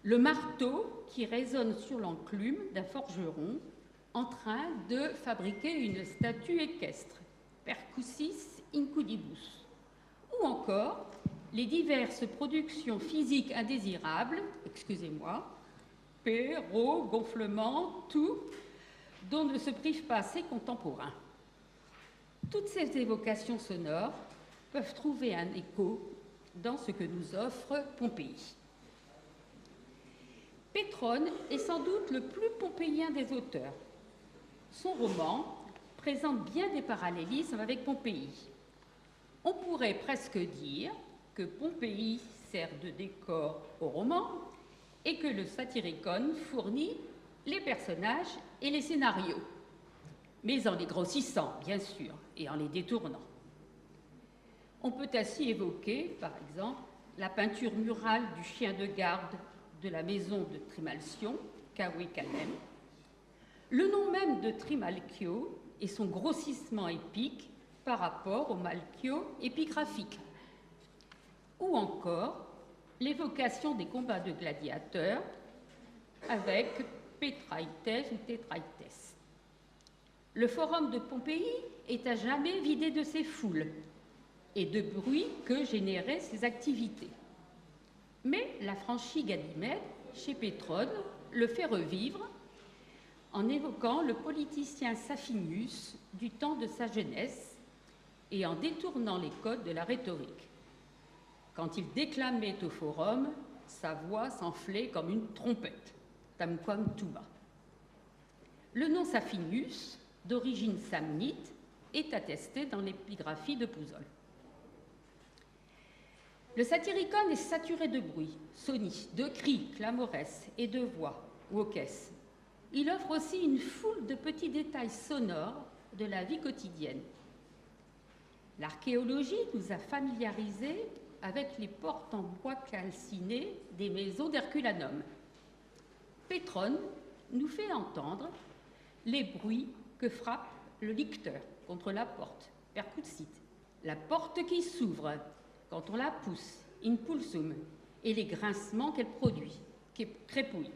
Le marteau qui résonne sur l'enclume d'un forgeron en train de fabriquer une statue équestre, percussis incudibus. Ou encore les diverses productions physiques indésirables, excusez-moi, paix, ro, gonflement, tout, dont ne se privent pas ses contemporains. Toutes ces évocations sonores peuvent trouver un écho dans ce que nous offre Pompéi. Pétrone est sans doute le plus pompéien des auteurs. Son roman présente bien des parallélismes avec Pompéi. On pourrait presque dire que Pompéi sert de décor au roman et que le Satyricon fournit les personnages et les scénarios, mais en les grossissant, bien sûr, et en les détournant. On peut ainsi évoquer, par exemple, la peinture murale du chien de garde de la maison de Trimalcion, Cawe Canem, le nom même de Trimalchio et son grossissement épique par rapport au Malchio épigraphique, ou encore l'évocation des combats de gladiateurs avec Pétraïtès ou Tétraïtès. Le forum de Pompéi est à jamais vidé de ses foules et de bruit que généraient ses activités. Mais la franchie Ganymède, chez Pétrone, le fait revivre en évoquant le politicien Saphinus du temps de sa jeunesse et en détournant les codes de la rhétorique. Quand il déclamait au forum, sa voix s'enflait comme une trompette, tamquam tuba. Le nom Saphinus, d'origine samnite, est attesté dans l'épigraphie de Pouzol. Le Satyricon est saturé de bruit, soni, de cris, clamores et de voix, woques. Il offre aussi une foule de petits détails sonores de la vie quotidienne. L'archéologie nous a familiarisés avec les portes en bois calciné des maisons d'Herculanum. Pétrone nous fait entendre les bruits que frappe le licteur contre la porte, percutit, la porte qui s'ouvre quand on la pousse, impulsum, et les grincements qu'elle produit, crepuit.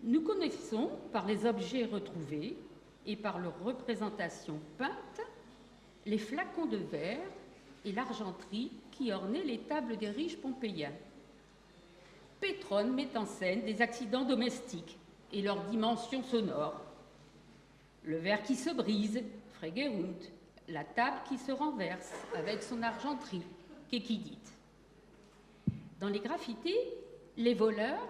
Nous connaissons par les objets retrouvés et par leur représentation peinte les flacons de verre et l'argenterie qui ornaient les tables des riches pompéiens. Pétrone met en scène des accidents domestiques et leurs dimensions sonores. Le verre qui se brise, fregerunt, la table qui se renverse avec son argenterie, qu'équidite. Dans les graffitis, les voleurs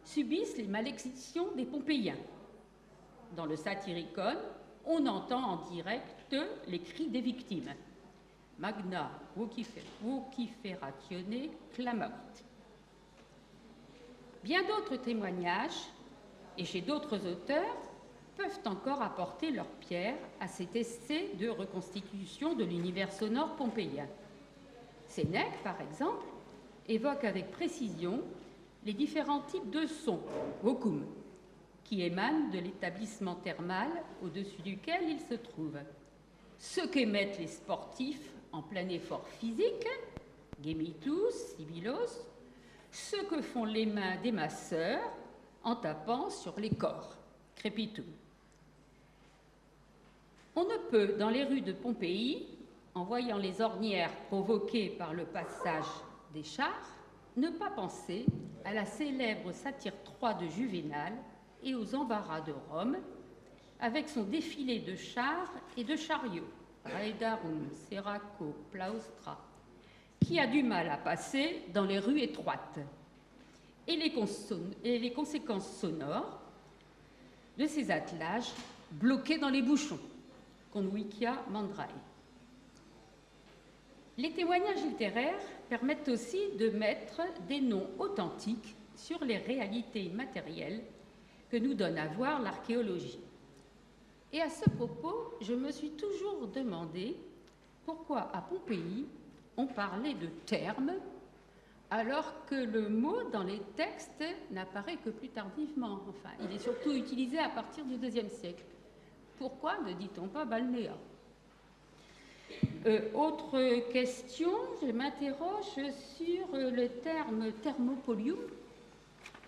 subissent les malédictions des Pompéiens. Dans le Satyricon, on entend en direct les cris des victimes. Magna vociferatione clamavit. Bien d'autres témoignages, et chez d'autres auteurs, peuvent encore apporter leur pierre à cet essai de reconstitution de l'univers sonore pompéien. Sénèque, par exemple, évoque avec précision les différents types de sons, vocum, qui émanent de l'établissement thermal au-dessus duquel ils se trouvent. Ceux qu'émettent les sportifs en plein effort physique, gemitus, sibilos, ceux que font les mains des masseurs en tapant sur les corps, crepitum. On ne peut, dans les rues de Pompéi, en voyant les ornières provoquées par le passage des chars, ne pas penser à la célèbre satire 3 de Juvénal et aux embarras de Rome, avec son défilé de chars et de chariots, Aedarum, Seraco, Plaustra, qui a du mal à passer dans les rues étroites, et les conséquences sonores de ces attelages bloqués dans les bouchons, convicia mandrae. Les témoignages littéraires permettent aussi de mettre des noms authentiques sur les réalités matérielles que nous donne à voir l'archéologie. Et à ce propos, je me suis toujours demandé pourquoi à Pompéi on parlait de termes alors que le mot dans les textes n'apparaît que plus tardivement. Enfin, il est surtout utilisé à partir du IIe siècle. Pourquoi ne dit-on pas balnéa? Autre question, je m'interroge sur le terme thermopolium,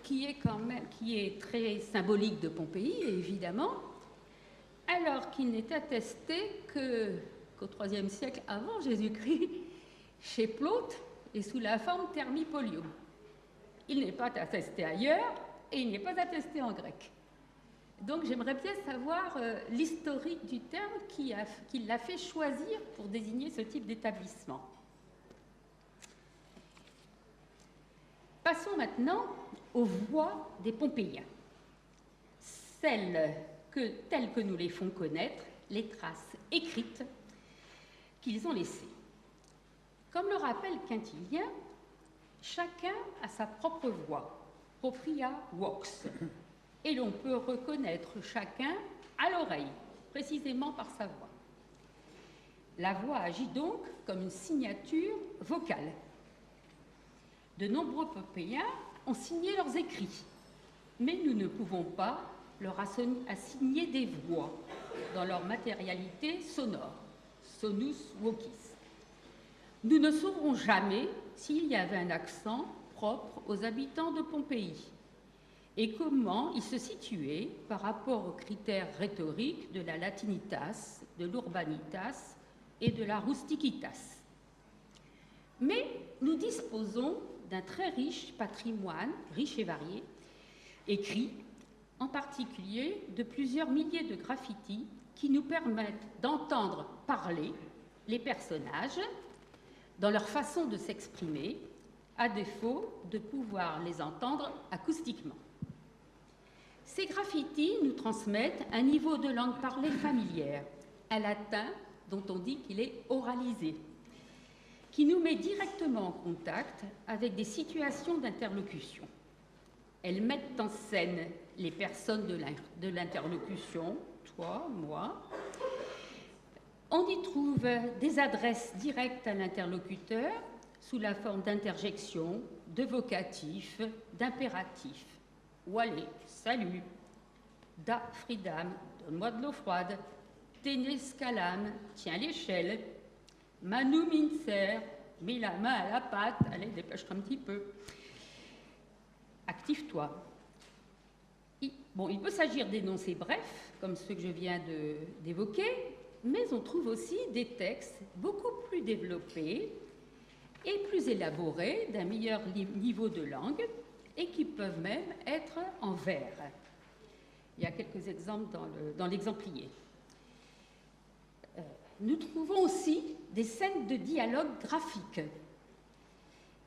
qui est très symbolique de Pompéi, évidemment, alors qu'il n'est attesté qu'au IIIe siècle avant Jésus-Christ, chez Plaute, et sous la forme thermipolium. Il n'est pas attesté ailleurs, et il n'est pas attesté en grec. Donc j'aimerais bien savoir l'historique du terme qui l'a fait choisir pour désigner ce type d'établissement. Passons maintenant aux voix des Pompéiens, telles que nous les font connaître les traces écrites qu'ils ont laissées. Comme le rappelle Quintilien, chacun a sa propre voix, propria vox, et l'on peut reconnaître chacun à l'oreille, précisément par sa voix. La voix agit donc comme une signature vocale. De nombreux Pompéiens ont signé leurs écrits, mais nous ne pouvons pas leur assigner des voix dans leur matérialité sonore, sonus vocis. Nous ne saurons jamais s'il y avait un accent propre aux habitants de Pompéi et comment il se situait par rapport aux critères rhétoriques de la latinitas, de l'urbanitas et de la rusticitas. Mais nous disposons d'un très riche patrimoine, riche et varié, écrit, en particulier de plusieurs milliers de graffitis qui nous permettent d'entendre parler les personnages dans leur façon de s'exprimer, à défaut de pouvoir les entendre acoustiquement. Ces graffitis nous transmettent un niveau de langue parlée familière, un latin dont on dit qu'il est oralisé, qui nous met directement en contact avec des situations d'interlocution. Elles mettent en scène les personnes de l'interlocution, toi, moi. On y trouve des adresses directes à l'interlocuteur sous la forme d'interjections, de vocatifs, d'impératifs. Ou allez, salut, da fridam, donne-moi de l'eau froide, tene scalam, tiens l'échelle, manu mincer, mets la main à la pâte, allez, dépêche-toi un petit peu. Active-toi. Bon, il peut s'agir d'énoncés brefs, comme ceux que je viens d'évoquer, mais on trouve aussi des textes beaucoup plus développés et plus élaborés, d'un meilleur niveau de langue, et qui peuvent même être en vers. Il y a quelques exemples dans l'exemplier. Nous trouvons aussi des scènes de dialogue graphique.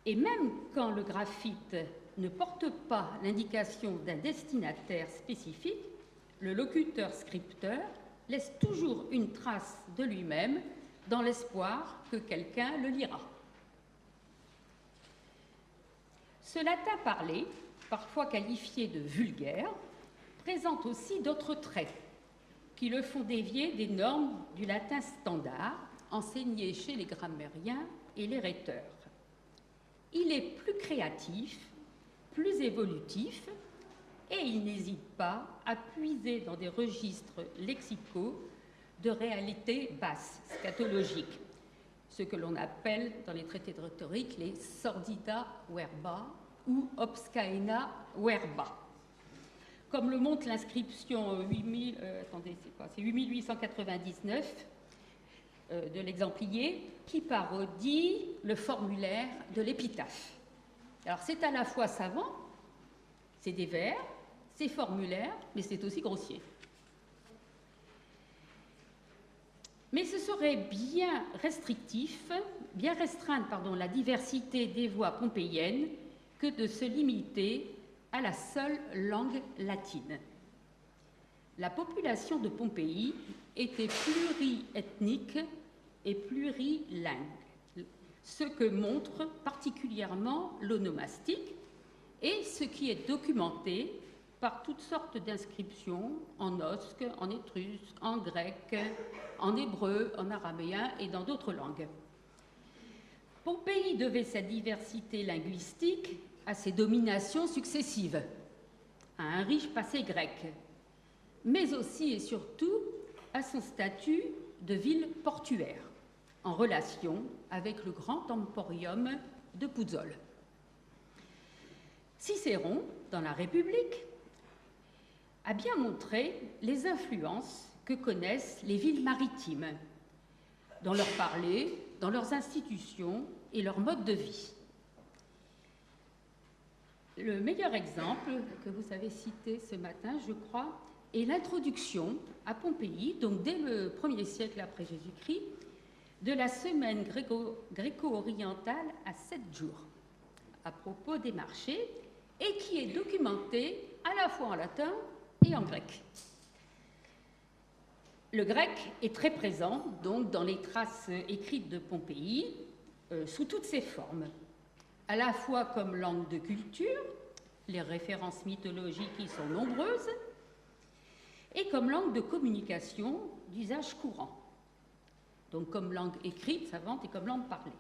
Et même quand le graphite ne porte pas l'indication d'un destinataire spécifique, le locuteur-scripteur laisse toujours une trace de lui-même dans l'espoir que quelqu'un le lira. Ce latin parlé, parfois qualifié de vulgaire, présente aussi d'autres traits qui le font dévier des normes du latin standard enseigné chez les grammairiens et les rhéteurs. Il est plus créatif, plus évolutif, et il n'hésite pas à puiser dans des registres lexicaux de réalité basse, scatologique, ce que l'on appelle dans les traités de rhétorique les sordida verba ou obscaena verba. Comme le montre l'inscription 8899 de l'exemplier, qui parodie le formulaire de l'épitaphe. Alors c'est à la fois savant, c'est des vers, c'est formulaire, mais c'est aussi grossier. Mais ce serait bien restreindre la diversité des voix pompéiennes que de se limiter à la seule langue latine. La population de Pompéi était pluriethnique et plurilingue, ce que montre particulièrement l'onomastique et ce qui est documenté par toutes sortes d'inscriptions en osque, en étrusque, en grec, en hébreu, en araméen et dans d'autres langues. Pompéi devait sa diversité linguistique à ses dominations successives, à un riche passé grec, mais aussi et surtout à son statut de ville portuaire, en relation avec le grand emporium de Puzzole. Cicéron, dans la République, a bien montré les influences que connaissent les villes maritimes dans leur parler, dans leurs institutions et leur mode de vie. Le meilleur exemple que vous avez cité ce matin, je crois, est l'introduction à Pompéi, donc dès le 1er siècle après Jésus-Christ, de la semaine gréco-orientale à 7 jours, à propos des marchés, et qui est documentée à la fois en latin et en grec. Le grec est très présent, donc, dans les traces écrites de Pompéi, sous toutes ses formes, à la fois comme langue de culture, les références mythologiques y sont nombreuses, et comme langue de communication d'usage courant, donc comme langue écrite, savante, et comme langue parlée.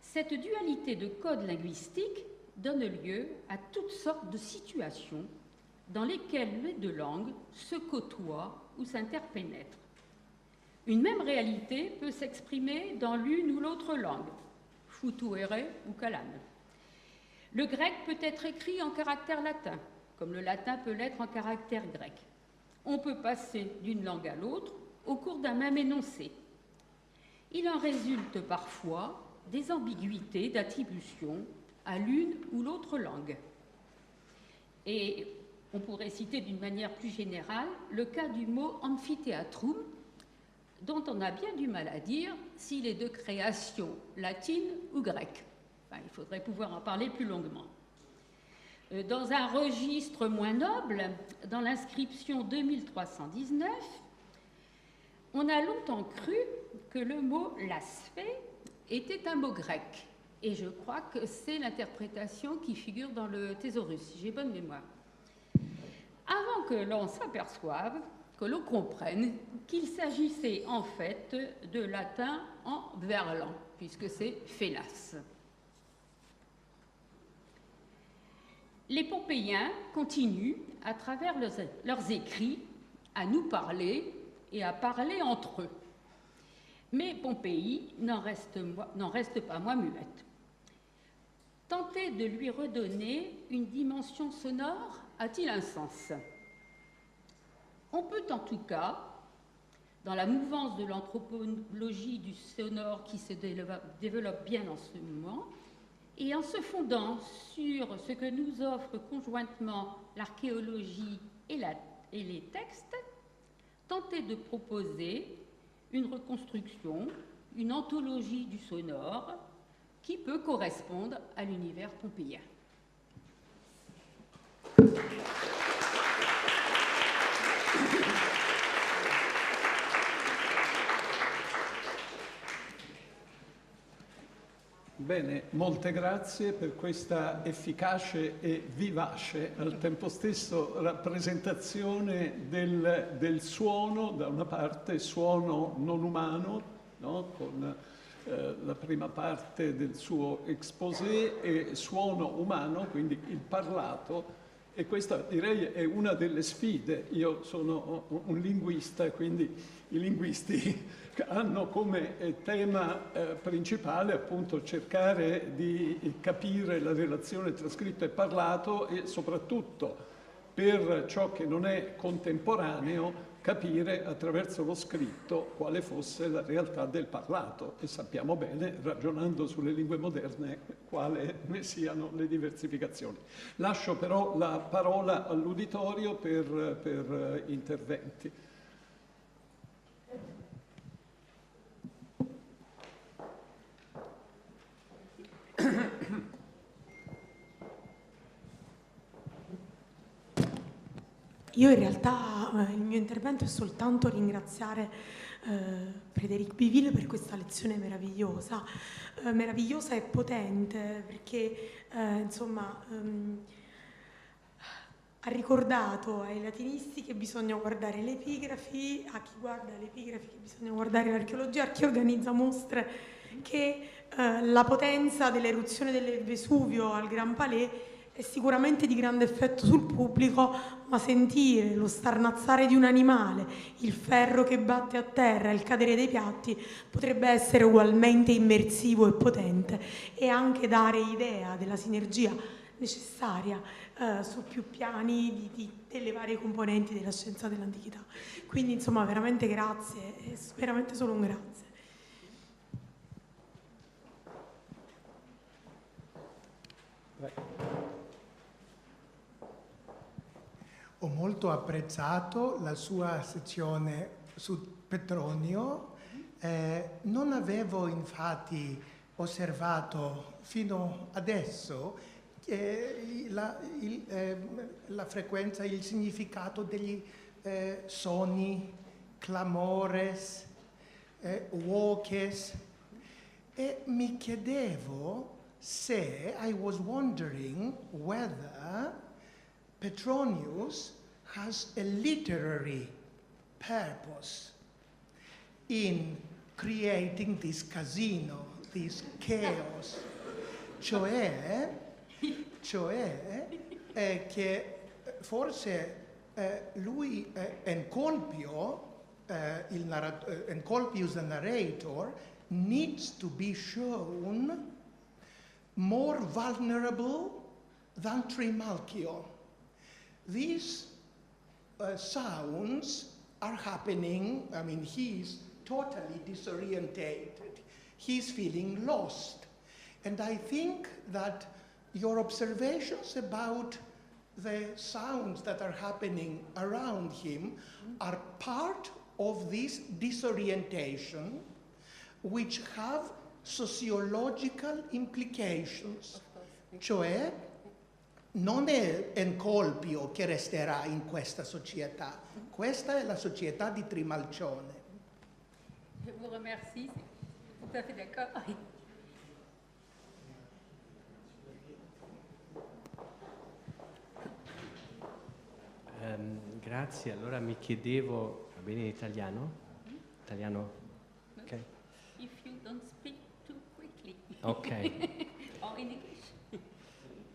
Cette dualité de codes linguistiques donne lieu à toutes sortes de situations dans lesquelles les deux langues se côtoient ou s'interpénètrent. Une même réalité peut s'exprimer dans l'une ou l'autre langue, futuere ou calane. Le grec peut être écrit en caractère latin, comme le latin peut l'être en caractère grec. On peut passer d'une langue à l'autre au cours d'un même énoncé. Il en résulte parfois des ambiguïtés d'attribution à l'une ou l'autre langue. Et on pourrait citer d'une manière plus générale le cas du mot amphithéatrum, dont on a bien du mal à dire s'il est de création latine ou grecque. Enfin, il faudrait pouvoir en parler plus longuement. Dans un registre moins noble, dans l'inscription 2319, on a longtemps cru que le mot lasphé était un mot grec. Et je crois que c'est l'interprétation qui figure dans le thésaurus, si j'ai bonne mémoire. Avant que l'on s'aperçoive, que l'on comprenne qu'il s'agissait en fait de latin en verlan, puisque c'est félas. Les Pompéiens continuent, à travers leurs écrits, à nous parler et à parler entre eux. Mais Pompéi n'en reste pas moins muette. Tenter de lui redonner une dimension sonore a-t-il un sens? On peut en tout cas, dans la mouvance de l'anthropologie du sonore qui se développe bien en ce moment, et en se fondant sur ce que nous offrent conjointement l'archéologie et les textes, tenter de proposer une reconstruction, une anthologie du sonore qui peut correspondre à l'univers pompéien. Bene, molte grazie per questa efficace e vivace, al tempo stesso, rappresentazione del suono, da una parte suono non umano, no? Con la prima parte del suo exposé, e suono umano, quindi il parlato, e questa direi è una delle sfide. Io sono un linguista, quindi i linguisti hanno come tema principale appunto cercare di capire la relazione tra scritto e parlato, e soprattutto per ciò che non è contemporaneo capire attraverso lo scritto quale fosse la realtà del parlato, e sappiamo bene, ragionando sulle lingue moderne, quali ne siano le diversificazioni. Lascio però la parola all'uditorio per interventi. Io in realtà il mio intervento è soltanto ringraziare Frédéric Biville per questa lezione meravigliosa, meravigliosa e potente, perché insomma ha ricordato ai latinisti che bisogna guardare le epigrafi, a chi guarda le epigrafi che bisogna guardare l'archeologia, a chi organizza mostre, che la potenza dell'eruzione del Vesuvio al Gran Palais è sicuramente di grande effetto sul pubblico, ma sentire lo starnazzare di un animale, il ferro che batte a terra, il cadere dei piatti, potrebbe essere ugualmente immersivo e potente, e anche dare idea della sinergia necessaria su più piani delle varie componenti della scienza dell'antichità. Quindi insomma veramente grazie, è veramente solo un grazie. Ho molto apprezzato la sua sezione su Petronio. Non avevo infatti osservato fino adesso la frequenza, il significato degli soni, clamores, voces, e mi chiedevo se, I was wondering whether Petronius has a literary purpose in creating this casino, this chaos, cioè che forse lui Encolpius the narrator needs to be shown more vulnerable than Trimalchio. These sounds are happening, I mean, he's totally disorientated. He's feeling lost. And I think that your observations about the sounds that are happening around him are part of this disorientation, which have sociological implications. Cioè, non è Encolpio che resterà in questa società. Questa è la società di Trimalcione. Je vous remercie, tout à fait d'accord. Grazie, allora mi chiedevo, va bene in italiano? Italiano? Ok. If you don't speak too quickly. Ok. Or in English.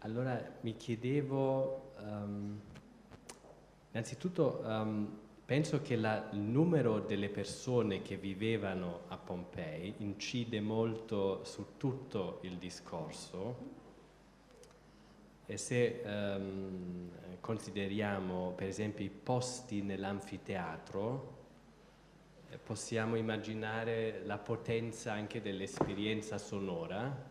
Allora mi chiedevo, innanzitutto penso che il numero delle persone che vivevano a Pompei incide molto su tutto il discorso, e se consideriamo per esempio i posti nell'anfiteatro, possiamo immaginare la potenza anche dell'esperienza sonora.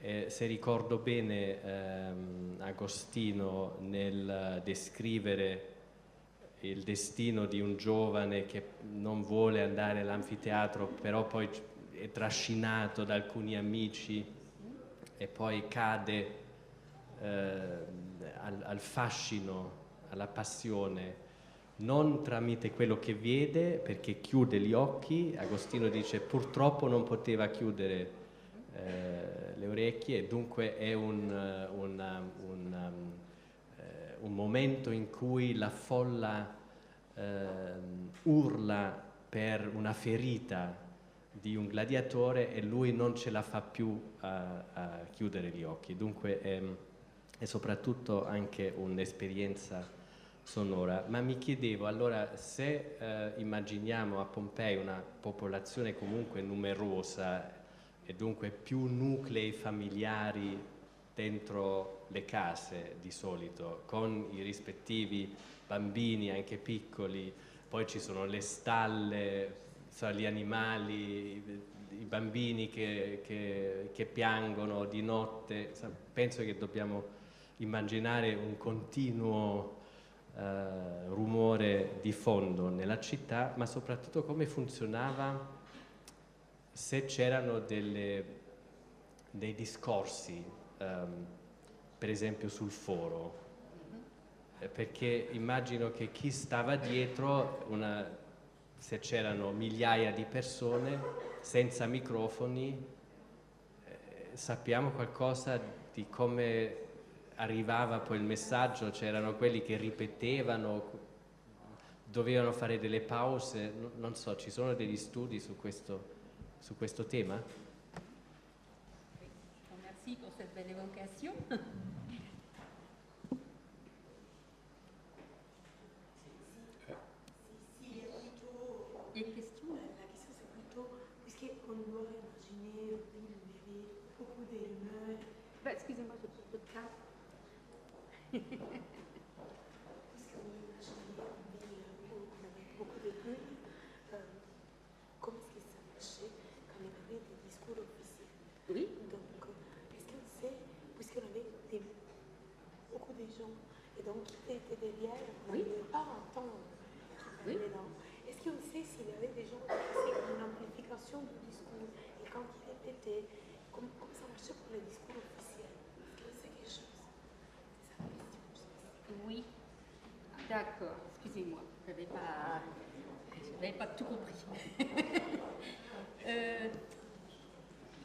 Se ricordo bene, Agostino nel descrivere il destino di un giovane che non vuole andare all'anfiteatro, però poi è trascinato da alcuni amici e poi cade al fascino, alla passione, non tramite quello che vede, perché chiude gli occhi. Agostino dice purtroppo non poteva chiudere le orecchie, e dunque è un momento in cui la folla urla per una ferita di un gladiatore e lui non ce la fa più a chiudere gli occhi. Dunque è soprattutto anche un'esperienza sonora. Ma mi chiedevo, allora, se immaginiamo a Pompei una popolazione comunque numerosa e dunque più nuclei familiari dentro le case di solito, con i rispettivi bambini anche piccoli, poi ci sono le stalle, gli animali, i bambini che piangono di notte. Penso che dobbiamo immaginare un continuo rumore di fondo nella città, ma soprattutto come funzionava, se c'erano dei discorsi, per esempio sul foro, perché immagino che chi stava dietro, se c'erano migliaia di persone senza microfoni, sappiamo qualcosa di come arrivava poi il messaggio? C'erano quelli che ripetevano, dovevano fare delle pause, non so, ci sono degli studi su questo tema? Merci pour cette belle évocation. La question c'est plutôt, puisqu'on doit imaginer il y avait beaucoup de rumeurs. Excusez-moi, je peux te cas. Puisqu'on imaginait une ville où on avait beaucoup de bruit, comment est-ce que ça marchait quand il y avait des discours officiels? Oui. Donc, est-ce qu'on sait, puisqu'on avait beaucoup de gens, et donc qui étaient derrière, on Oui. n'avait pas entendre qui parlait là. Est-ce qu'on sait s'il y avait des gens qui faisaient une amplification du discours, et quand ils répétaient, comment ça marchait pour les discours officiels? Est-ce qu'on sait quelque chose? C'est ça la question. Oui. D'accord. Excusez-moi, je n'avais pas tout compris.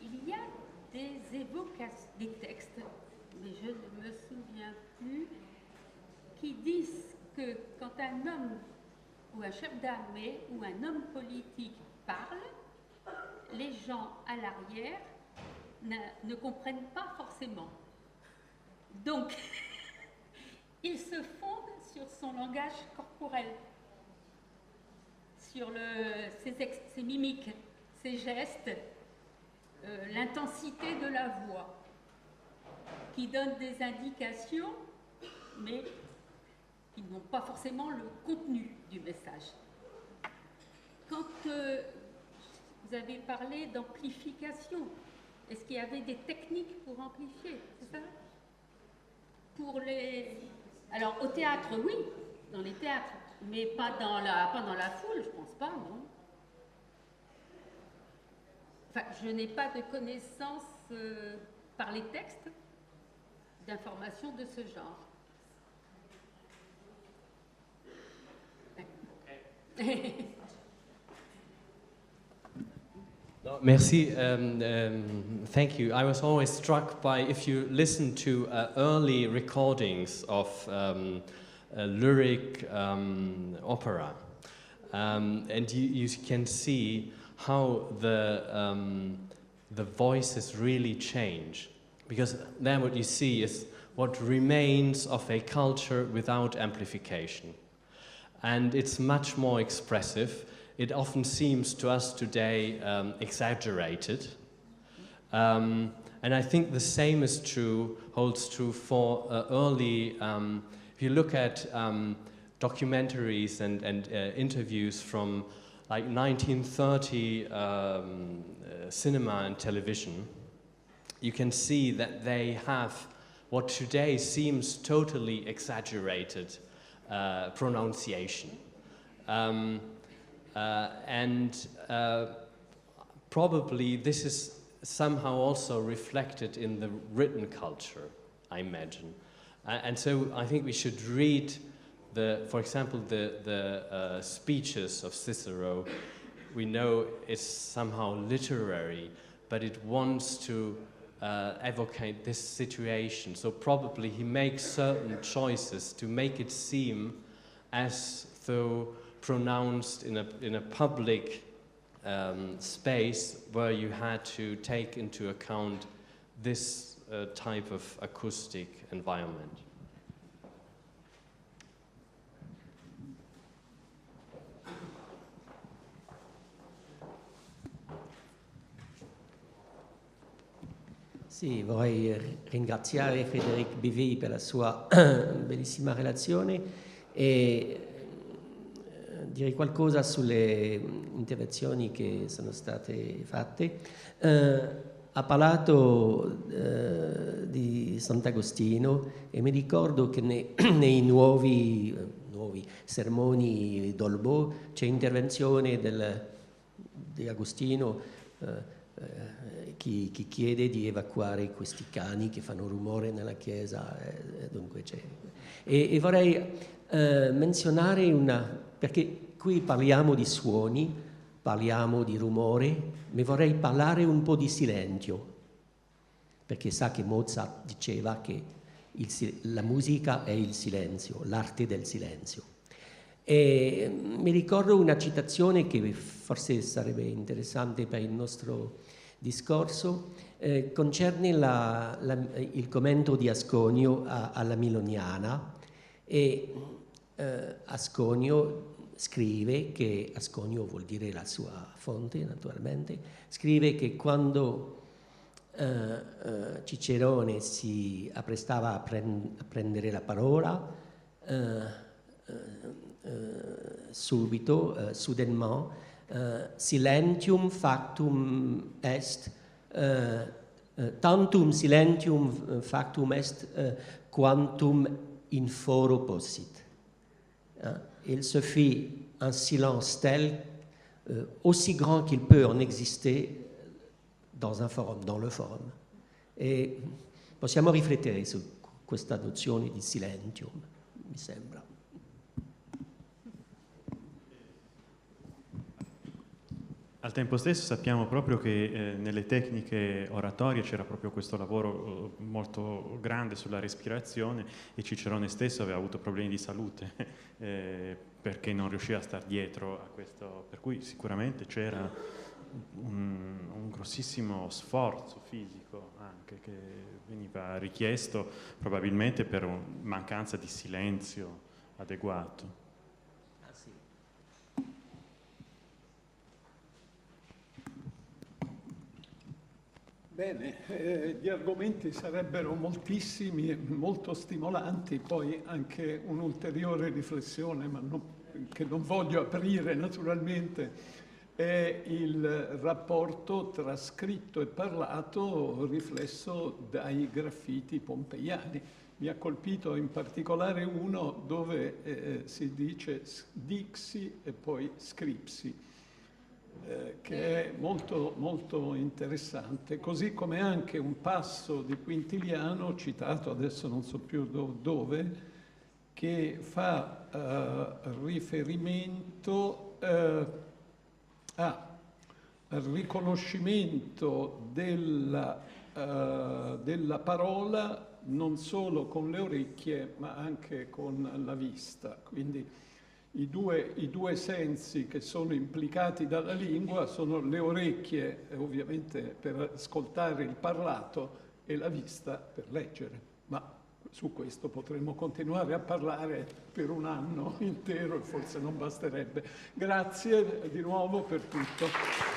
Il y a des évocations, des textes, mais je ne me souviens plus, qui disent que quand un homme ou un chef d'armée ou un homme politique parle, les gens à l'arrière ne comprennent pas forcément. Donc, ils se fondent sur son langage corporel, sur ses mimiques, ses gestes, l'intensité de la voix, qui donnent des indications, mais qui n'ont pas forcément le contenu du message. Quand vous avez parlé d'amplification, est-ce qu'il y avait des techniques pour amplifier, c'est ça? Alors au théâtre, oui, dans les théâtres, mais pas dans la foule, je pense pas, non. Enfin, je n'ai pas de connaissances par les textes d'informations de ce genre. No, merci. Thank you. I was always struck by, if you listen to early recordings of lyric opera, and you can see how the voices really change, because then what you see is what remains of a culture without amplification. And it's much more expressive. It often seems to us today exaggerated. And I think the same holds true for early, if you look at documentaries and interviews from like 1930 cinema and television, you can see that they have what today seems totally exaggerated pronunciation. Probably this is somehow also reflected in the written culture, I imagine. And so I think we should read, for example, the speeches of Cicero. We know it's somehow literary, but it wants to evocate this situation. So probably he makes certain choices to make it seem as though pronounced in a public space where you had to take into account this type of acoustic environment. Sì, vorrei ringraziare Frédéric Bivy per la sua bellissima relazione e dire qualcosa sulle intervenzioni che sono state fatte. Ha parlato di Sant'Agostino e mi ricordo che nei nuovi sermoni d'Olbo c'è intervenzione di Agostino chi chiede di evacuare questi cani che fanno rumore nella chiesa, dunque c'è. E vorrei menzionare perché qui parliamo di suoni, parliamo di rumore, ma vorrei parlare un po' di silenzio, perché sa che Mozart diceva che la musica è il silenzio, l'arte del silenzio. E mi ricordo una citazione che forse sarebbe interessante per il nostro discorso, concerne il commento di Asconio alla Miloniana, e Asconio scrive che, Asconio vuol dire la sua fonte naturalmente, scrive che quando Cicerone si apprestava a prendere la parola, subito, soudainement, silentium factum est, tantum silentium factum est quantum in foro possit. Il se fit un silence tel, aussi grand qu'il peut en exister dans un forum, dans le forum. E possiamo riflettere su questa nozione di silentium, mi sembra. Al tempo stesso sappiamo proprio che nelle tecniche oratorie c'era proprio questo lavoro molto grande sulla respirazione, e Cicerone stesso aveva avuto problemi di salute perché non riusciva a star dietro a questo, per cui sicuramente c'era un grossissimo sforzo fisico anche che veniva richiesto probabilmente per mancanza di silenzio adeguato. Bene, gli argomenti sarebbero moltissimi e molto stimolanti, poi anche un'ulteriore riflessione, ma che non voglio aprire naturalmente, è il rapporto tra scritto e parlato riflesso dai graffiti pompeiani. Mi ha colpito in particolare uno dove si dice dixi e poi scripsi, che è molto, molto interessante, così come anche un passo di Quintiliano, citato adesso non so più dove, che fa riferimento al riconoscimento della parola non solo con le orecchie ma anche con la vista. Quindi i due sensi che sono implicati dalla lingua sono le orecchie, ovviamente per ascoltare il parlato, e la vista per leggere. Ma su questo potremmo continuare a parlare per un anno intero e forse non basterebbe. Grazie di nuovo per tutto.